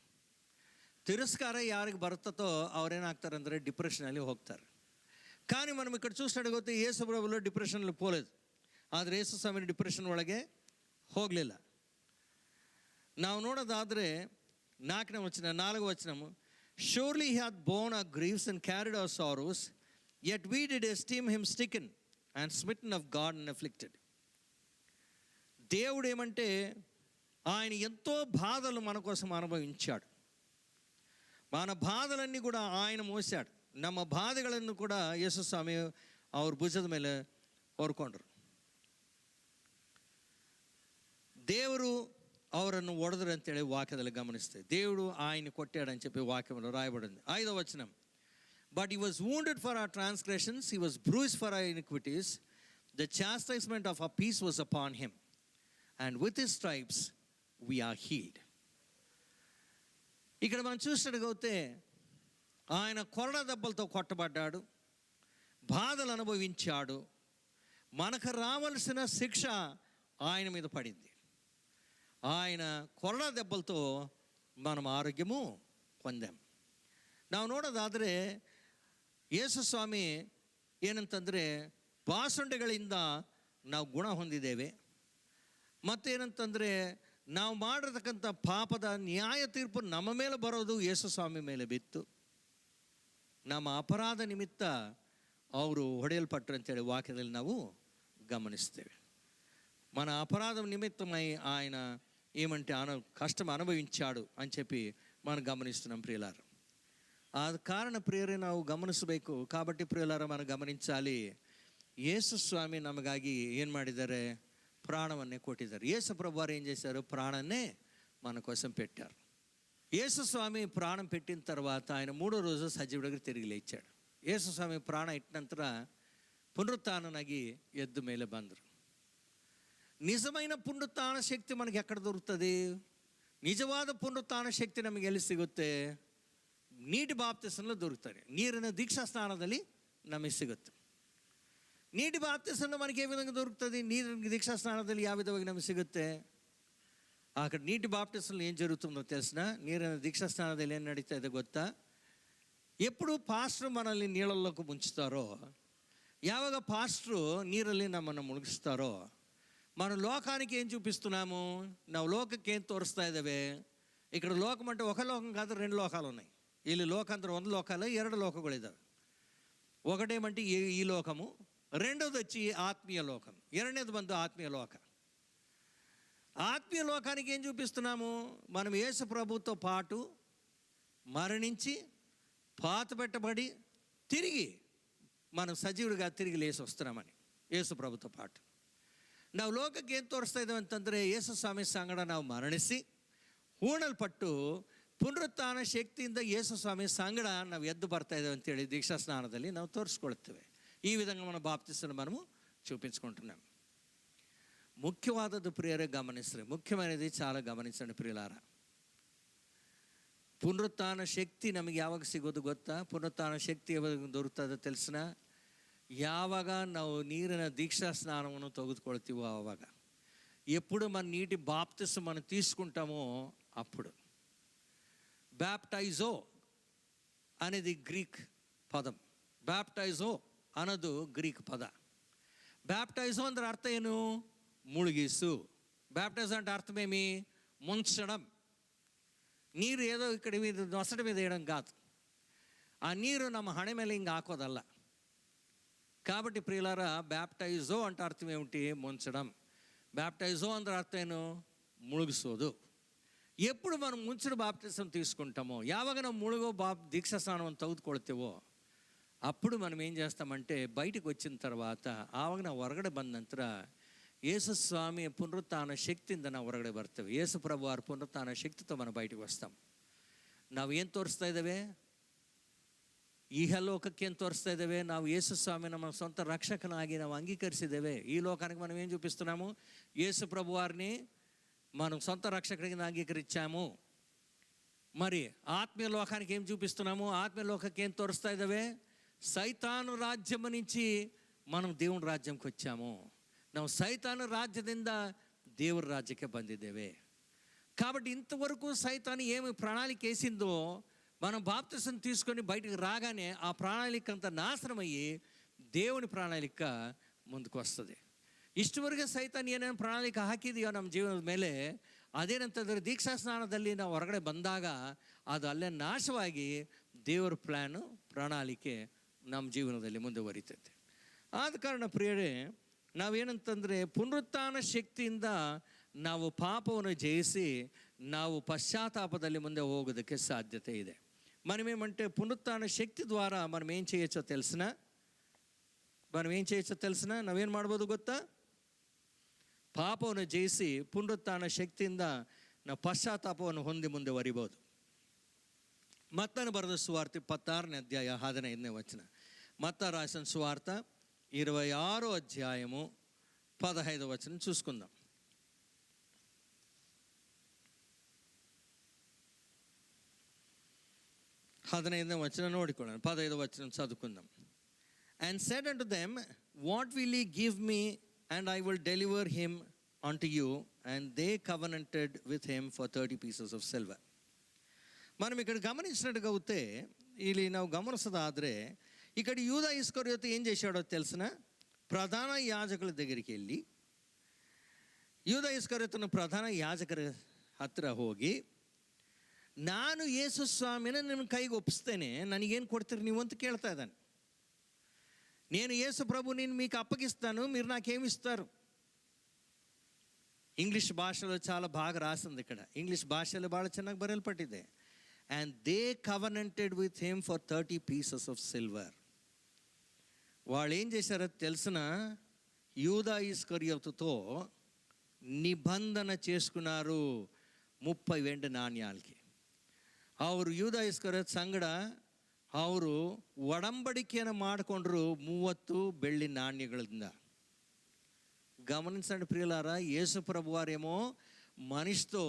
ತಿರಸ್ಕಾರ ಯಾರಿಗೆ ಬರುತ್ತೋ ಅವರೇನಾಗ್ತಾರಂದರೆ ಡಿಪ್ರೆಷನಲ್ಲಿ ಹೋಗ್ತಾರೆ. కానీ మనం ఇక్కడ చూసినట్టుగా యేసు ప్రభువులో ಡಿಪ್ರೆಷನ್లో పోలేదు, ಆದರೆ ಯೇಸು ಸ್ವಾಮಿ ಡಿಪ್ರೆಷನ್ ಒಳಗೆ ಹೋಗಲಿಲ್ಲ. ನಾವು ನೋಡೋದಾದರೆ 4ನೇ ವಚನము, surely he hath borne our griefs and carried our sorrows, yet we did esteem him stricken and smitten of God and afflicted. దేవుడు ఏమంటే ఆయన ఎంతో బాధలు మన కోసం అనుభవించాడు. మన బాధలన్నీ కూడా ఆయన మోసాడు. ನಮ್ಮ ಬಾಧೆಗಳನ್ನು ಕೂಡ ಯೇಸು ಸ್ವಾಮಿ ಅವ್ರ ಭುಜದ ಮೇಲೆ ಹೊರ್ಕೊಂಡ್ರು. ದೇವರು ಅವರನ್ನು ಹೊಡೆದ್ರು ಅಂತೇಳಿ ವಾಕ್ಯದಲ್ಲಿ ಗಮನಿಸ್ತೇವೆ. దేవుడు ఆయన కొట్టాడని చెప్పి వాక్యంలో రాయబడింది. 5వ వచనం, but he was wounded for our transgressions, he was bruised for our iniquities, the chastisement of our peace was upon him, and with his stripes we are healed. ఇక్కడ మనం చూసినట్టుగా అయితే ఆయన కొరడ దెబ్బలతో కొట్టబడ్డాడు, బాధలు అనుభవించాడు. మనకు రావాల్సిన శిక్ష ఆయన మీద పడింది. ఆయన కొరడ దెబ్బలతో మనం ಆರೋಗ್ಯము ಹೊಂದಾಂ. ನಾವು ನೋಡೋದಾದರೆ ಯೇಸು ಸ್ವಾಮಿ ಏನಂತಂದರೆ ಬಾಸುಂಡೆಗಳಿಂದ ನಾವು ಗುಣ ಹೊಂದಿದ್ದೇವೆ. ಮತ್ತೇನಂತಂದರೆ ನಾವು ಮಾಡಿರ್ತಕ್ಕಂಥ ಪಾಪದ ನ್ಯಾಯ ತೀರ್ಪು ನಮ್ಮ ಮೇಲೆ ಬರೋದು ಯೇಸು ಸ್ವಾಮಿ ಮೇಲೆ ಬಿತ್ತು. ನಮ್ಮ ಅಪರಾಧ ನಿಮಿತ್ತ ಅವರು ಹೊಡೆಯಲ್ಪಟ್ಟರು ಅಂತೇಳಿ ವಾಕ್ಯದಲ್ಲಿ ನಾವು ಗಮನಿಸ್ತೇವೆ. మన అపరాధం నిమిత్తమై ఆయన ఏమంటే కష్టం అనుభవించాడు అని చెప్పి మనం గమనిస్తున్నాం ప్రియులారా. ఆ కారణ ಪ್ರಿಯರೇ ನಾವು ಗಮನಿಸಬೇಕು. కాబట్టి ಪ್ರಿಯುಲಾರ మనం ಗಮನಿಂಚಾಲಿ, ಯೇಸು ಸ್ವಾಮಿ ನಮಗಾಗಿ ಏನು ಮಾಡಿದ್ದಾರೆ? ప్రాణాన్ని కొట్టిದ್ದಾರೆ. యేసు ప్రభు వారు ఏం చేశారు? ప్రాణాన్నే మన కోసం పెట్టారు. యేసు స్వామి ప్రాణం పెట్టిన తర్వాత ఆయన 3వ రోజు సజీవుడిగా తిరిగి లేచాడు. యేసు ಸ್ವಾಮಿ ಪ್ರಾಣ ಇಟ್ಟ ನಂತರ పునరుత్థాననగి ఎద్దు ಮೇಲೆ ಬಂದರು. నిజమైన పునరుత్థాన శక్తి మనకి ఎక్కడ దొరుకుతుంది? నిజವಾದ పునరుತ್ಥಾನ ಶಕ್ತಿ ನಮಗೆ ಎಲ್ಲಿ ಸಿಗುತ್ತೆ? ನೀటి ಬಾಪ್ತಿಸಂలో ದೊರಕುತ್ತದೆ. ನೀರಿನ ದೀಕ್ಷಾ ಸ್ನಾನದಲ್ಲಿ ನಮಗೆ ಸಿಗುತ್ತೆ. నీటి బాప్తిసంలో మనకి ఏ విధంగా దొరుకుతుంది? నీరు దీక్షా స్నానದಲ್ಲಿ ಯಾವ విధంగా నಮಗೆ సిಗುತ್ತೆ? అక్కడ నీటి బాప్తిసంలో ఏం జరుగుతుందో తెలిసిన? నీరు దీక్షా స్నానದಲ್ಲಿ ఏం నడుస్తుంది ಗೊತ್ತಾ? ఎప్పుడు పాస్టర్ మనల్ని నీళ్ళల్లోకి ముంచుతారో, యావగ పాస్టరు నీರಲ್ಲಿ ನಮ್ಮನ್ನು ಮುಳುಗಿಸ್ತಾರೋ, మనం లోకానికి ఏం చూపిస్తున్నాము? ನಾವು లోకಕ್ಕೆ ಏನು ತೋರಿಸ್ತಾ ಇದ್ದೇವೆ? ఇక్కడ లోకం అంటే ఒక లోకం కాదు, 2 లోకాలు ఉన్నాయి. ಇಲ್ಲಿ లోకంతరం 100 లోకాలు, 2 లోకಗಳಿದ್ದಾವೆ. ఒకటేమంటే ఈ లోకము, రెండోది వచ్చి ఆత్మీయ లోకం, ಎರಡನೇది ಬಂದು ఆత్మీయ లోక. ఆత్మీయ లోకానికి ఏం చూపిస్తున్నాము? మనం యేసు ప్రభుతో పాటు మరణించి పాత పెట్టబడి తిరిగి మనం సజీవుడిగా తిరిగి లేచి వస్తున్నామని యేసు ప్రభుతో పాటు. ನಾವು ಲೋಕಕ್ಕೆ ಏನು ತೋರಿಸ್ತಾ ಇದ್ದೇವೆ ಅಂತಂದರೆ, ಯೇಸು ಸ್ವಾಮಿ ಸಂಗಡ ನಾವು ಮರಣಿಸಿ ಹೂಣಲ್ಪಟ್ಟು ಪುನರುತ್ಥಾನ ಶಕ್ತಿಯಿಂದ ಯೇಸು ಸ್ವಾಮಿ ಸಂಗಡ ನಾವು ಎದ್ದು ಬರ್ತಾ ಇದ್ದೇವೆ ಅಂತೇಳಿ దీక్షా స్నానದಲ್ಲಿ ನಾವು ತೋರಿಸ್ಕೊಳ್ತೇವೆ. ఈ విధంగా మన బాప్తిస్మను మనము చూపించుకుంటున్నాం. ముఖ్యవాదದ್ದು ప్రియరే గమనిస్తారు. ముఖ్యమైనది చాలా గమనించండి ప్రియులారా. పునరుత్థాన శక్తి ನಮಗೆ ಯಾವಾಗ ಸಿಗೋದು ಗೊತ್ತಾ? పునరుತ್ಥಾನ శక్తి ಯಾವಾಗ ದೊರಕುತ್ತದೆ తెలిసిన? ಯಾವಾಗ ನಾವು ನೀರಿನ దీక్షా స్నానವನ್ನು ತೆಗೆದುಕೊಳ್ತೀವో ಆವಾಗ. ఎప్పుడు మన నీటి బాప్తిస్మ మనం తీసుకుంటామో అప్పుడు. బ్యాప్టైజో అనేది గ్రీక్ పదం. బ్యాప్టైజో ಅನ್ನೋದು ಗ್ರೀಕ್ ಪದ. బ్యాప్టైజో ಅಂದ್ರೆ అర్థ ಏನು? ముಳುగిసు. బ్యాప్టైజో అంటే అర్థమేమి? ముంచడం. నీరు ఏదో ఇక్కడ మీద నొసటి మీద వేయడం కాదు. ఆ నీరు ನಮ್ಮ హಣೆ ಮೇಲೆ ಹಿಂಗೆ ಹಾಕೋದಲ್ಲ. కాబట్టి ప్రియులారా, బ్యాప్టైజో అంటే అర్థం ఏమిటి? ముంచడం. బ్యాప్టైజో ಅಂದ್ರೆ అర్థ ಏನು? ముಳುగిಸೋದು. ఎప్పుడు మనం ముంచుడు బాప్టిజం తీసుకుంటామో, యాವಾಗ ನಾವು ముಳುగో దీక్షా స్నానం ತೆಗೆದುಕೊಳ್ತೇವೋ అప్పుడు మనం ఏం చేస్తామంటే, బయటకు వచ్చిన తర్వాత ಆವಾಗ ನಾವು ಹೊರಗಡೆ ಬಂದ ನಂತರ ಯೇಸು ಸ್ವಾಮಿ పునరుత్థಾನ ಶಕ್ತಿಯಿಂದ ನಾವು ಹೊರಗಡೆ ಬರ್ತೇವೆ. ಯೇಸು ప్రభు వారి పునరుత్థಾನ ಶಕ್ತಿతో మనం బయటకు వస్తాం. ನಾವು ಏನು ತೋರಿಸ್ತಾ ಇದ್ದೇವೆ? ಇಹಲೋಕಕ್ಕೆ ಏನು ತೋರಿಸ್ತಾ ಇದ್ದೇವೆ? ನಾವು ಯೇಸು ಸ್ವಾಮಿ ನಮ್ಮ ಸ್ವಂತ రక్షకನಾಗಿ ನಾವು అంగీకరిಸಿದ್ದೇವೆ. ఈ లోకానికి మనం ఏం చూపిస్తున్నాము? యేసు ప్రభు వారిని మనం సొంత రక్షకుడిగా అంగీకరించాము. మరి ఆత్మీయ లోకానికి ఏం చూపిస్తున్నాము? ఆత్మీయ లోకಕ್ಕೆ ఏం తోరిస్తా ఇದ್ದೇವೆ? సైతాను రాజ్యం నుంచి మనం దేవుని రాజ్యంకి వచ్చాము. ನಾವು సైతాను రాజ్యದಿಂದ ದೇವರ రాజ్ಯಕ್ಕೆ ಬಂದಿದ್ದೇವೆ. కాబట్టి ఇంతవరకు సైతాను ఏమి ప్రణాళిక వేసిందో, మనం బాప్తిసం తీసుకొని బయటికి రాగానే ఆ ప్రణాళిక అంతా నాశనం అయ్యి దేవుని ಪ್ರಣಾಳಿಕ ಮುಂದಕ್ಕೆ ವಸ್ತದೆ. ಇಷ್ಟವರೆಗೆ ಸೈತಾನ್ ಏನೇನು ಪ್ರಣಾಳಿಕ ಹಾಕಿದೆಯೋ ನಮ್ಮ ಜೀವನದ ಮೇಲೆ, ಅದೇನಂತಂದರೆ ದೀಕ್ಷಾ ಸ್ನಾನದಲ್ಲಿ ನಾವು ಹೊರಗಡೆ ಬಂದಾಗ ಅದು ಅಲ್ಲೇ ನಾಶವಾಗಿ ದೇವರ ಪ್ಲ್ಯಾನು ಪ್ರಣಾಳಿಕೆ ನಮ್ಮ ಜೀವನದಲ್ಲಿ ಮುಂದುವರಿತೈತೆ. ಆದ ಕಾರಣ ಪ್ರಿಯರೇ, ನಾವೇನಂತಂದರೆ ಪುನರುತ್ಥಾನ ಶಕ್ತಿಯಿಂದ ನಾವು ಪಾಪವನ್ನು ಜಯಿಸಿ ನಾವು పశ్చాత్తాపದಲ್ಲಿ ముందే ಹೋಗೋದಕ್ಕೆ సాధ్యత ಇದೆ. మనమేమంటే పునరుత్థాన శక్తి ద్వారా మనం ఏం చేయొచ్చో తెలిసిన? ನಾವೇನು ಮಾಡ್ಬೋದು ಗೊತ್ತಾ? ಪಾಪವನ್ನು ಜಯಿಸಿ ಪುನರುತ್ಥಾನ ಶಕ್ತಿಯಿಂದ ನಾವು ಪಶ್ಚಾತ್ತಾಪವನ್ನು ಹೊಂದಿ ಮುಂದೆ ವರಿಬೋದು. ಮತ್ತಾಯನ ಬರೆದ ಸುವಾರ್ತೆ 26ನೇ అధ్యాయ 15ನೇ వచನ. మత్తాయి రాసిన సువార్త 26వ అధ్యాయము 15వ వచనం చూసుకుందాం. 15వ వచనం ನೋಡಿಕೊಳ್ಳೋಣ. 15వ వచనం చదువుకుందాం. And said unto them, what will ye give me, and I will deliver him unto you? And they covenanted with him for 30 pieces of silver. మనం ఇక్కడ గమనించినట్టుగా అయితే, ಇಲ್ಲಿ ನಾವು గమనిసదాದ್ರೆ, ఇక్కడ యూదా ఇస్కరియోతు ఏం చేశాడో తెలిసిన? ప్రధాన యాజకుల దగ్గరికి వెళ్ళి, యూదా ఇస్కరియోతును ప్రధాన యాజకుల ಹತ್ತಿರ ಹೋಗಿ, ನಾನು ಯೇಸು ಸ್ವಾಮಿನ ನಿಮ್ಮ ಕೈಗೆ ಒಪ್ಪಿಸ್ತೇನೆ, ನನಗೇನು కొಡ್ತೀರಿ ನೀವು ಅಂತ ಕೇಳ್ತಾ ಇದ್ದಾನೆ. నేను యేసు ప్రభుని మీకు అప్పగిస్తాను, మీరు నాకేమి ఇస్తారు? ఇంగ్లీష్ భాషలో చాలా బాగా రాసింది ఇక్కడ. ఇంగ్లీష్ భాషలో బాగా ಚೆನ್ನಾಗಿ ಬರೆಯಲ್ಪಟ್ಟಿದೆ. And they covenanted with him for 30 pieces of silver. వాళ్ళు ఏం చేశారో తెలిసిన? యూదా ఇస్కరియోతుతో నిబంధన చేసుకున్నారు 30 వెండి నాಣ್యాలకి. ಅವರು ಯೂದ ಇಸ್ಕರಿಯೋತ್ ಸಂಗಡ ಅವರು ಒಡಂಬಡಿಕೆಯನ್ನು ಮಾಡಿಕೊಂಡ್ರು 30 ಬೆಳ್ಳಿ నాణ్యಗಳಿಂದ. గమనించండి ప్రియులారా, యేసు ప్రభు వారేమో మనిషితో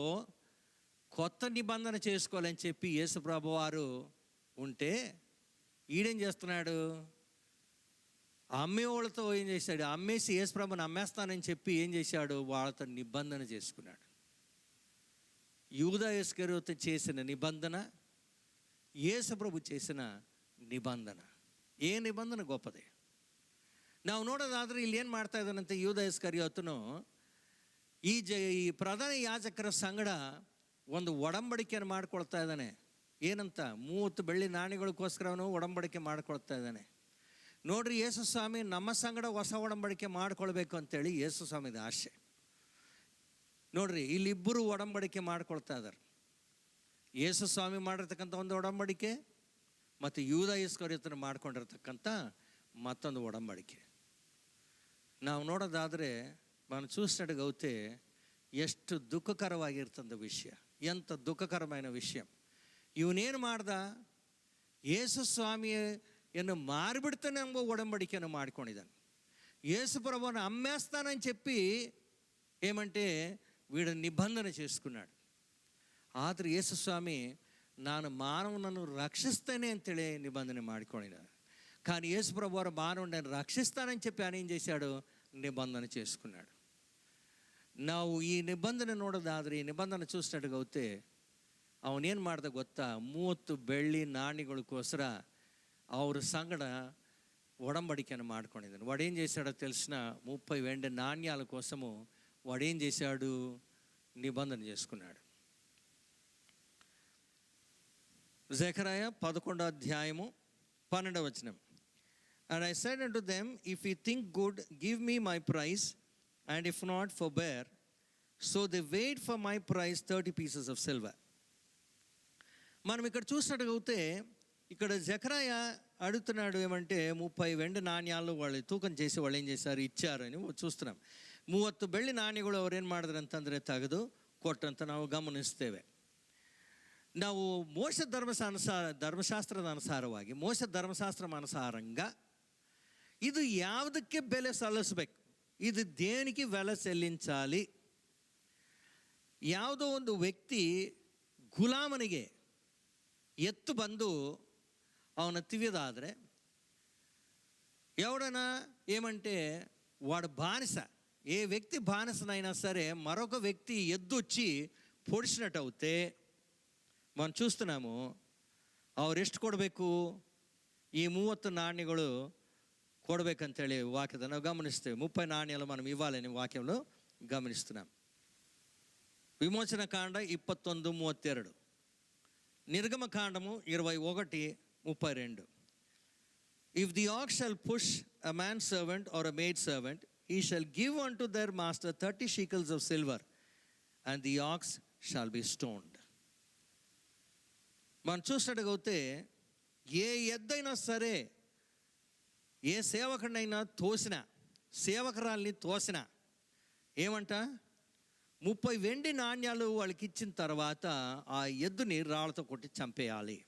కొత్త నిబంధన చేసుకోవాలని చెప్పి యేసు ప్రభు వారు ఉంటే, ఈడేం చేస్తున్నాడు, అమ్మేవాళ్ళతో ఏం చేశాడు, అమ్మేసి యేసు ప్రభుని అమ్మేస్తానని చెప్పి ఏం చేశాడు, వాళ్ళతో నిబంధన చేసుకున్నాడు. యూదా ఇస్కరియోతు చేసిన నిబంధన, యేసు ప్రభు చేసిన ನಿಬಂಧನ. ఏ నిబంధన గొప్పది. ನಾವು ನೋಡೋದಾದ್ರೆ ಇಲ್ಲಿ ಏನು ಮಾಡ್ತಾ ಇದ್ದಾನಂತೆ, ಯೂದ ಇಸ್ಕರಿಯೋತನು ಈ ಪ್ರಧಾನ ಯಾಜಕರ ಸಂಗಡ ಒಂದು ಒಡಂಬಡಿಕೆಯನ್ನು ಮಾಡ್ಕೊಳ್ತಾ ಇದ್ದಾನೆ. ಏನಂತ, 30 ಬೆಳ್ಳಿ ನಾಣ್ಯಗಳಿಗೋಸ್ಕರ ಅವನು ಒಡಂಬಡಿಕೆ ಮಾಡ್ಕೊಳ್ತಾ ಇದ್ದಾನೆ. ನೋಡ್ರಿ, ಯೇಸು ಸ್ವಾಮಿ ನಮ್ಮ ಸಂಗಡ ಹೊಸ ಒಡಂಬಡಿಕೆ ಮಾಡ್ಕೊಳ್ಬೇಕು ಅಂತೇಳಿ ಯೇಸು ಸ್ವಾಮಿದ ಆಸೆ. ನೋಡ್ರಿ, ಇಲ್ಲಿಬ್ಬರು ಒಡಂಬಡಿಕೆ ಮಾಡ್ಕೊಳ್ತಾ ಇದ್ದಾರೆ. ಯೇಸು ಸ್ವಾಮಿ ಮಾಡಿರ್ತಕ್ಕಂಥ ಒಂದು ಒಡಂಬಡಿಕೆ ಮತ್ತು ಯೂದ ಇಸ್ಕರಿಯೋತನ ಮಾಡ್ಕೊಂಡಿರ್ತಕ್ಕಂಥ మత్తొందు ఒడంబడికే. ನಾವು ನೋಡೋದಾದರೆ మనం చూసినట్టుగైతే ಎಷ್ಟು ದುಃಖಕರವಾಗಿರ್ತಂಥ ವಿಷಯ, ಎಂಥ ದುಃಖಕರమైన ವಿಷಯ. ಇವನೇನು ಮಾಡ್ದ, ಯೇಸು ಸ್ವಾಮಿಯನ್ನು ಮಾರಿಬಿಡ್ತಾನೆ ಎಂಬ ಒడంಬಡಿಕೆಯನ್ನು ಮಾಡ್ಕೊಂಡಿದ್ದಾನೆ. యేసు ప్రభువును అమ్మేస్తానని చెప్పి ఏమంటే వీడు నిబంధన చేసుకున్నాడు. ಆದರೆ ಯೇಸು ಸ್ವಾಮಿ ನಾನು ಮಾನವನನ್ನು రక్షిస్తేనే ಅಂತೇಳಿ నిబంధన ಮಾಡಿಕೊಂಡಿದ್ದಾನೆ. కానీ యేసు ప్రభు వారు మానవుడిని రక్షిస్తానని చెప్పి ఆయన ఏం చేశాడు, నిబంధన చేసుకున్నాడు. ನಾವು ಈ ನಿಬಂಧನೆ ನೋಡೋದಾದರೆ, ಈ ನಿಬಂಧನೆ చూసినట్టుగైతే ಅವನೇನು ಮಾಡ್ದ ಗೊತ್ತಾ, 30 ಬೆಳ್ಳಿ నాణ్యಗಳಿಗೋಸ್ಕರ ಅವ್ರ సంగడ ఒడంబడికను ಮಾಡ್ಕೊಂಡಿದ್ದಾನೆ. వాడేం చేశాడో తెలిసిన 30 వెండి నాణ్యాల కోసము వాడేం చేశాడు, నిబంధన చేసుకున్నాడు. జెకర్యా 11వ అధ్యాయము 12వ వచనం. And I said unto them, if ye think good, give me my price, and if not, forbear. So they weighed for my price 30 pieces of silver. మనం ఇక్కడ చూసినట్టుగైతే ఇక్కడ జెకర్యా అడుగుతున్నాడు ఏమంటే, 30 వెండి నాణ్యాలు వాళ్ళు తూకం చేసి వాళ్ళు ఏం చేశారు, ఇచ్చారని చూస్తున్నాం. 30 ಬೆಳ್ಳಿ ನಾಣ್ಯಗಳು ಅವ್ರೇನು ಮಾಡಿದ್ರು ಅಂತಂದರೆ ತೆಗೆದು ಕೊಟ್ಟಂತ ನಾವು ಗಮನಿಸ್ತೇವೆ. ನಾವು ಮೋಶೆ ಧರ್ಮಶಾಸ್ತ್ರದ ಅನುಸಾರವಾಗಿ, ಮೋಶೆ ಧರ್ಮಶಾಸ್ತ್ರ ಅನುಸಾರಂಗ ಇದು ಯಾವುದಕ್ಕೆ ಬೆಲೆ ಸಲ್ಲಿಸಬೇಕು, ಇದು ದೇనికి ಬೆಲೆ చెల్లించాలి. ಯಾವುದೋ ಒಂದು ವ್ಯಕ್ತಿ ಗುಲಾಮನಿಗೆ ಎತ್ತು ಬಂದು ಅವನ తివ్యదాದರೆ ఎవడైనా ఏమంటే వాడు బానిస, ఏ వ్యక్తి బానిసనైనా సరే మరొక వ్యక్తి ఎద్దొచ్చి పొడిచినట్టు అవుతే మనం చూస్తున్నాము, ಅವ್ರು ಎಷ್ಟು ಕೊಡಬೇಕು, ಈ 30 నాణ్యಗಳು ಕೊಡಬೇಕಂತೇಳಿ ವಾಕ್ಯದ ನಾವು ಗಮನಿಸ್ತೇವೆ. 30 నాణ్యాలు మనం ఇవ్వాలని వాక్యంలో గమనిస్తున్నాం. విమోచన కాండ 21:32, నిర్గమ కాండము 21:32. If the ox shall push a man's servant or a maid servant, he shall give unto their master 30 shekels of silver, and the ox shall be stoned. మనం చూసినట్టుగైతే ఏ ఎద్దైనా సరే, ఏ సేవకుడినైనా తోసిన, సేవకురాల్ని తోసిన ఏమంట, 30 వెండి నాణ్యాలు వాళ్ళకి ఇచ్చిన తర్వాత ఆ ఎద్దుని రాళ్ళతో కొట్టి చంపేయాలి.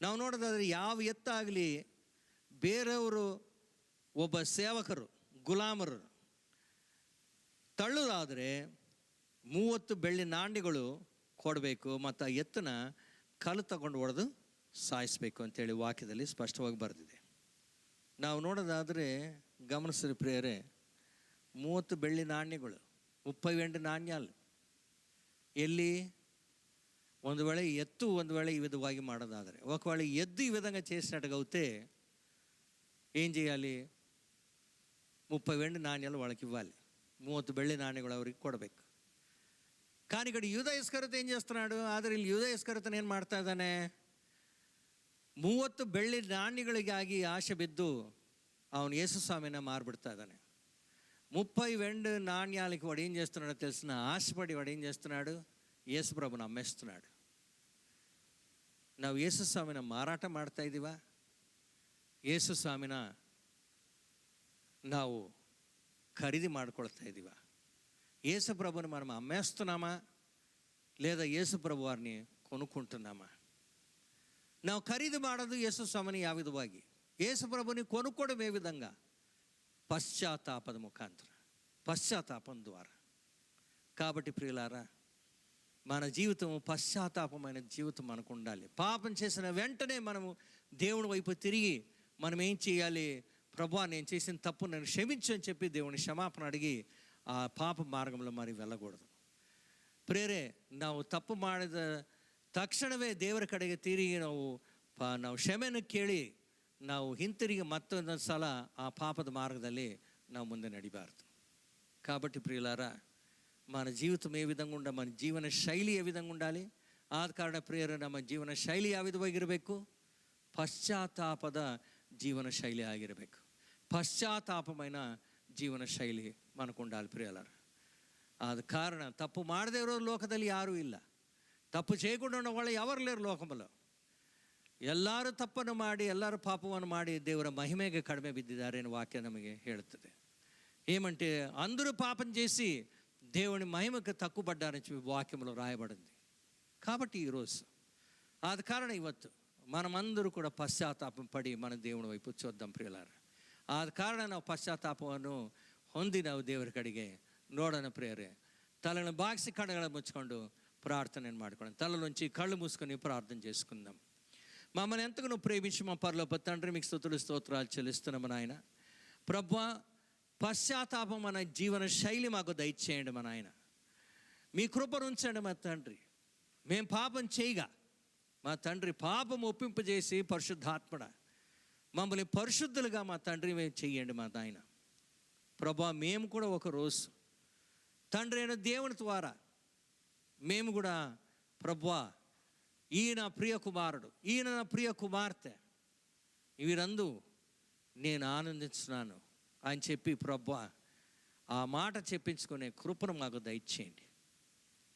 ನಾವು ನೋಡೋದಾದ್ರೆ ಯಾವ ಎತ್ತಾಗಲಿ, ಬೇರೆಯವರು ಒಬ್ಬ ಸೇವಕರು ಗುಲಾಮರು ತಳ್ಳುದಾದರೆ 30 ಬೆಳ್ಳಿ ನಾಣ್ಯಗಳು ಕೊಡಬೇಕು, ಮತ್ತು ಆ ಎತ್ತನ ಕಲ್ಲು ತಗೊಂಡು ಹೊಡೆದು ಸಾಯಿಸಬೇಕು ಅಂತೇಳಿ ವಾಕ್ಯದಲ್ಲಿ ಸ್ಪಷ್ಟವಾಗಿ ಬರೆದಿದೆ. ನಾವು ನೋಡೋದಾದರೆ ಗಮನಿಸಿದ ಪ್ರಿಯರೇ, 30 ಬೆಳ್ಳಿ నాణ్యಗಳು, 30 వెండి నాణ్యాలు ఎల్లి, ಒಂದು ವೇಳೆ ఎత్తు ಒಂದು ವೇಳೆ ఈ విధವಾಗಿ ಮಾಡೋದಾದರೆ, ఒకవేళ ఎద్దు ఈ విధంగా చేసినట్టుగైతే ఏం చేయాలి, 30 వెండి నాణ్యాలు వాళ్ళకి ఇవ్వాలి, 30 ಬೆಳ್ಳಿ నాణ్యಗಳು ಅವ್ರಿಗೆ ಕೊಡಬೇಕು. కానీ ఇక్కడ యూదా ఇస్కరియోతు ఏం చేస్తున్నాడు, ಆದರೆ ಇಲ್ಲಿ యూదా ఇస్కరియోతు ಏನು ಮಾಡ್ತಾ ಇದ್ದಾನೆ, 30 ಬೆಳ್ಳಿ నాణ్యಗಳಿಗಾಗಿ ಆಶೆ ಬಿದ್ದು ಅವನು ಯೇಸು ಸ್ವಾಮಿನ మారిಬಿಡ್ತಾ ఇದ್ದಾನೆ. 30 వెండి నాణ్యాలకి వాడు ఏం చేస్తున్నాడో తెలిసిన ఆశపడి వాడు ఏం చేస్తున్నాడు, యేసు ప్రభుని అమ్మేస్తున్నాడు. ನಾವು ಯೇಸು ಸ್ವಾಮಿನ ಮಾರಾಟ ಮಾಡ್ತಾ ಇದ್ದೀವ, ಯೇಸು ಸ್ವಾಮಿನ ನಾವು ಖರೀದಿ ಮಾಡ್ಕೊಳ್ತಾ ಇದ್ದೀವ, యేసు ప్రభుని మనం అమ్మేస్తున్నామా లేదా యేసు ప్రభు వారిని కొనుక్కుంటున్నామా? ನಾವು ಖರೀದಿ ಮಾಡೋದು ಯೇಸು ಸ್ವಾಮಿని ಯಾವ ವಿಧವಾಗಿ, ಯೇಸು ప్రభుని కొనుక్కోవడం ఏ విధంగా? పశ్చాత్తాపద ముఖాంతర, పశ్చాత్తాపం ద్వారా. కాబట్టి ప్రియులారా, మన జీవితం పశ్చాత్తాపమైన జీవితం మనకు ఉండాలి. పాపం చేసిన వెంటనే మనము దేవుని వైపు తిరిగి మనం ఏం చేయాలి? ప్రభువా, నేను చేసిన తప్పు నన్ను క్షమించు అని చెప్పి దేవుని క్షమాపణ అడిగి ఆ పాప మార్గంలో మరి వెళ్ళకూడదు. ಪ್ರೇರೆ, ನಾವು ತಪ್ಪು ಮಾಡಿದ ತಕ್ಷಣವೇ ದೇವರ ಕಡೆಗೆ ತಿರುಗಿ ನಾವು ಕ್ಷಮೆಯನ್ನು ಕೇಳಿ ನಾವು ಹಿಂತಿರುಗಿ ಮತ್ತೊಂದು ಸಲ ಆ ಪಾಪದ మార్గದಲ್ಲಿ ನಾವು ಮುಂದೆ ನಡಿಬಾರ್ದು. కాబట్టి ప్రియులారా, మన జీవితం ఏ విధంగా ఉండాలి, మన జీవన శైలి ఏ విధంగా ఉండాలి? ಆದ ಕಾರಣ ಪ್ರಿಯರೇ, ನಮ್ಮ ಜೀವನ ಶೈಲಿ ಯಾವ ವಿಧವಾಗಿರಬೇಕು? పశ్చాత్తాపದ జీవన శైలి ಆಗಿರಬೇಕು. పశ్చాత్తాపమైన జీవన ಶೈಲಿ మనకు ఉండాలి ప్రియులారా. ಆದ ಕಾರಣ ತಪ್ಪು ಮಾಡದೇ ಇರೋ ಲೋಕದಲ್ಲಿ ಯಾರೂ ಇಲ್ಲ. ತಪ್ಪು చేయకుండా ఉన్న వాళ్ళు ఎవరు లేరు లోకంలో. ಎಲ್ಲರೂ ತಪ್ಪನ್ನು ಮಾಡಿ, ಎಲ್ಲರೂ ಪಾಪವನ್ನು ಮಾಡಿ ದೇವರ ಮಹಿಮೆಗೆ ಕಡಿಮೆ ಬಿದ್ದಿದ್ದಾರೆ అని వాక్యం ನಮಗೆ ಹೇಳುತ್ತದೆ. ఏమంటే అందరూ పాపం చేసి దేవుని మహిమకు తక్కువబడ్డారని చెప్పి వాక్యంలో రాయబడింది. కాబట్టి ఈరోజు ఆದ కారಣ ಇವತ್ತು మనమందరూ కూడా పశ్చాత్తాపం పడి మన దేవుని వైపు చూద్దాం ప్రియులారా. ಆದ ಕಾರಣ ನಾವು ಪಶ್ಚಾತ್ತಾಪವನ್ನು ಹೊಂದಿ ನಾವು ದೇವರ ಕಡೆಗೆ ನೋಡೋಣ ಪ್ರಿಯರೇ. తలను బాగ్సి కడగడ ముచ్చుಕೊಂಡು ప్రార్థనను ಮಾಡ್ಕೊಳ್ಳೋಣ. తలలోంచి కళ్ళు మూసుకొని ప్రార్థన చేసుకుందాం. మమ్మల్ని ఎంతగానో ప్రేమించి మా పరలోక తండ్రి, మీకు స్తుతులు స్తోత్రాలు చెల్లిస్తున్నాము నాయన. ప్రభువా, పశ్చాత్తాపం మన జీవన శైలి మాకు దయచేయండి మా నాయన. మీ కృపను ఉంచండి మా తండ్రి. మేము పాపం చేయగా మా తండ్రి పాపం ఒప్పింపజేసి పరిశుద్ధాత్మడ మమ్మల్ని పరిశుద్ధులుగా మా తండ్రి మేము చెయ్యండి మా నాయన. ప్రభువా, మేము కూడా ఒకరోజు తండ్రి అయిన దేవుని ద్వారా మేము కూడా ప్రభువా, ఈయన ప్రియ కుమారుడు, ఈయన నా ప్రియ కుమార్తె, వీరందు నేను ఆనందిస్తున్నాను అని చెప్పి ప్రభువా ఆ మాట చెప్పించుకునే కృపను మాకు దయచేయండి.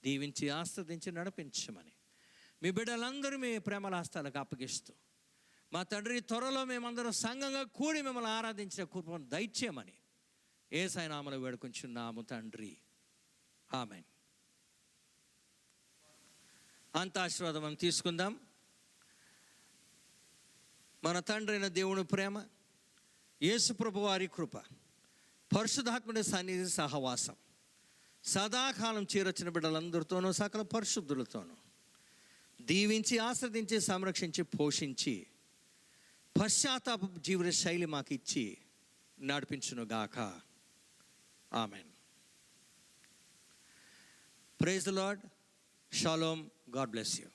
దీవించి ఆస్వాదించి నడిపించమని మీ బిడ్డలందరూ మీ ప్రేమల హస్తాలకు అప్పగిస్తూ మా తండ్రి, త్వరలో మేమందరం సంఘంగా కూడి మిమ్మల్ని ఆరాధించిన కృపను దయచేయమని యేసయ్య నామములో వేడుకొంచున్నాము తండ్రి. ఆమేన్. అంత ఆశీర్వాదం మనం తీసుకుందాం. మన తండ్రి అయిన దేవుని ప్రేమ, యేసు ప్రభు వారి కృప, పరిశుద్ధాత్ముడి సన్నిధి సహవాసం సదాకాలం చేరొచ్చిన బిడ్డలందరితోనూ సకల పరిశుద్ధులతోనూ దీవించి ఆశ్రదించి సంరక్షించి పోషించి పశ్చాత్తాప జీవన శైలి మాకు ఇచ్చి నడిపించునుగాక. Amen. Praise the Lord. Shalom. God bless you.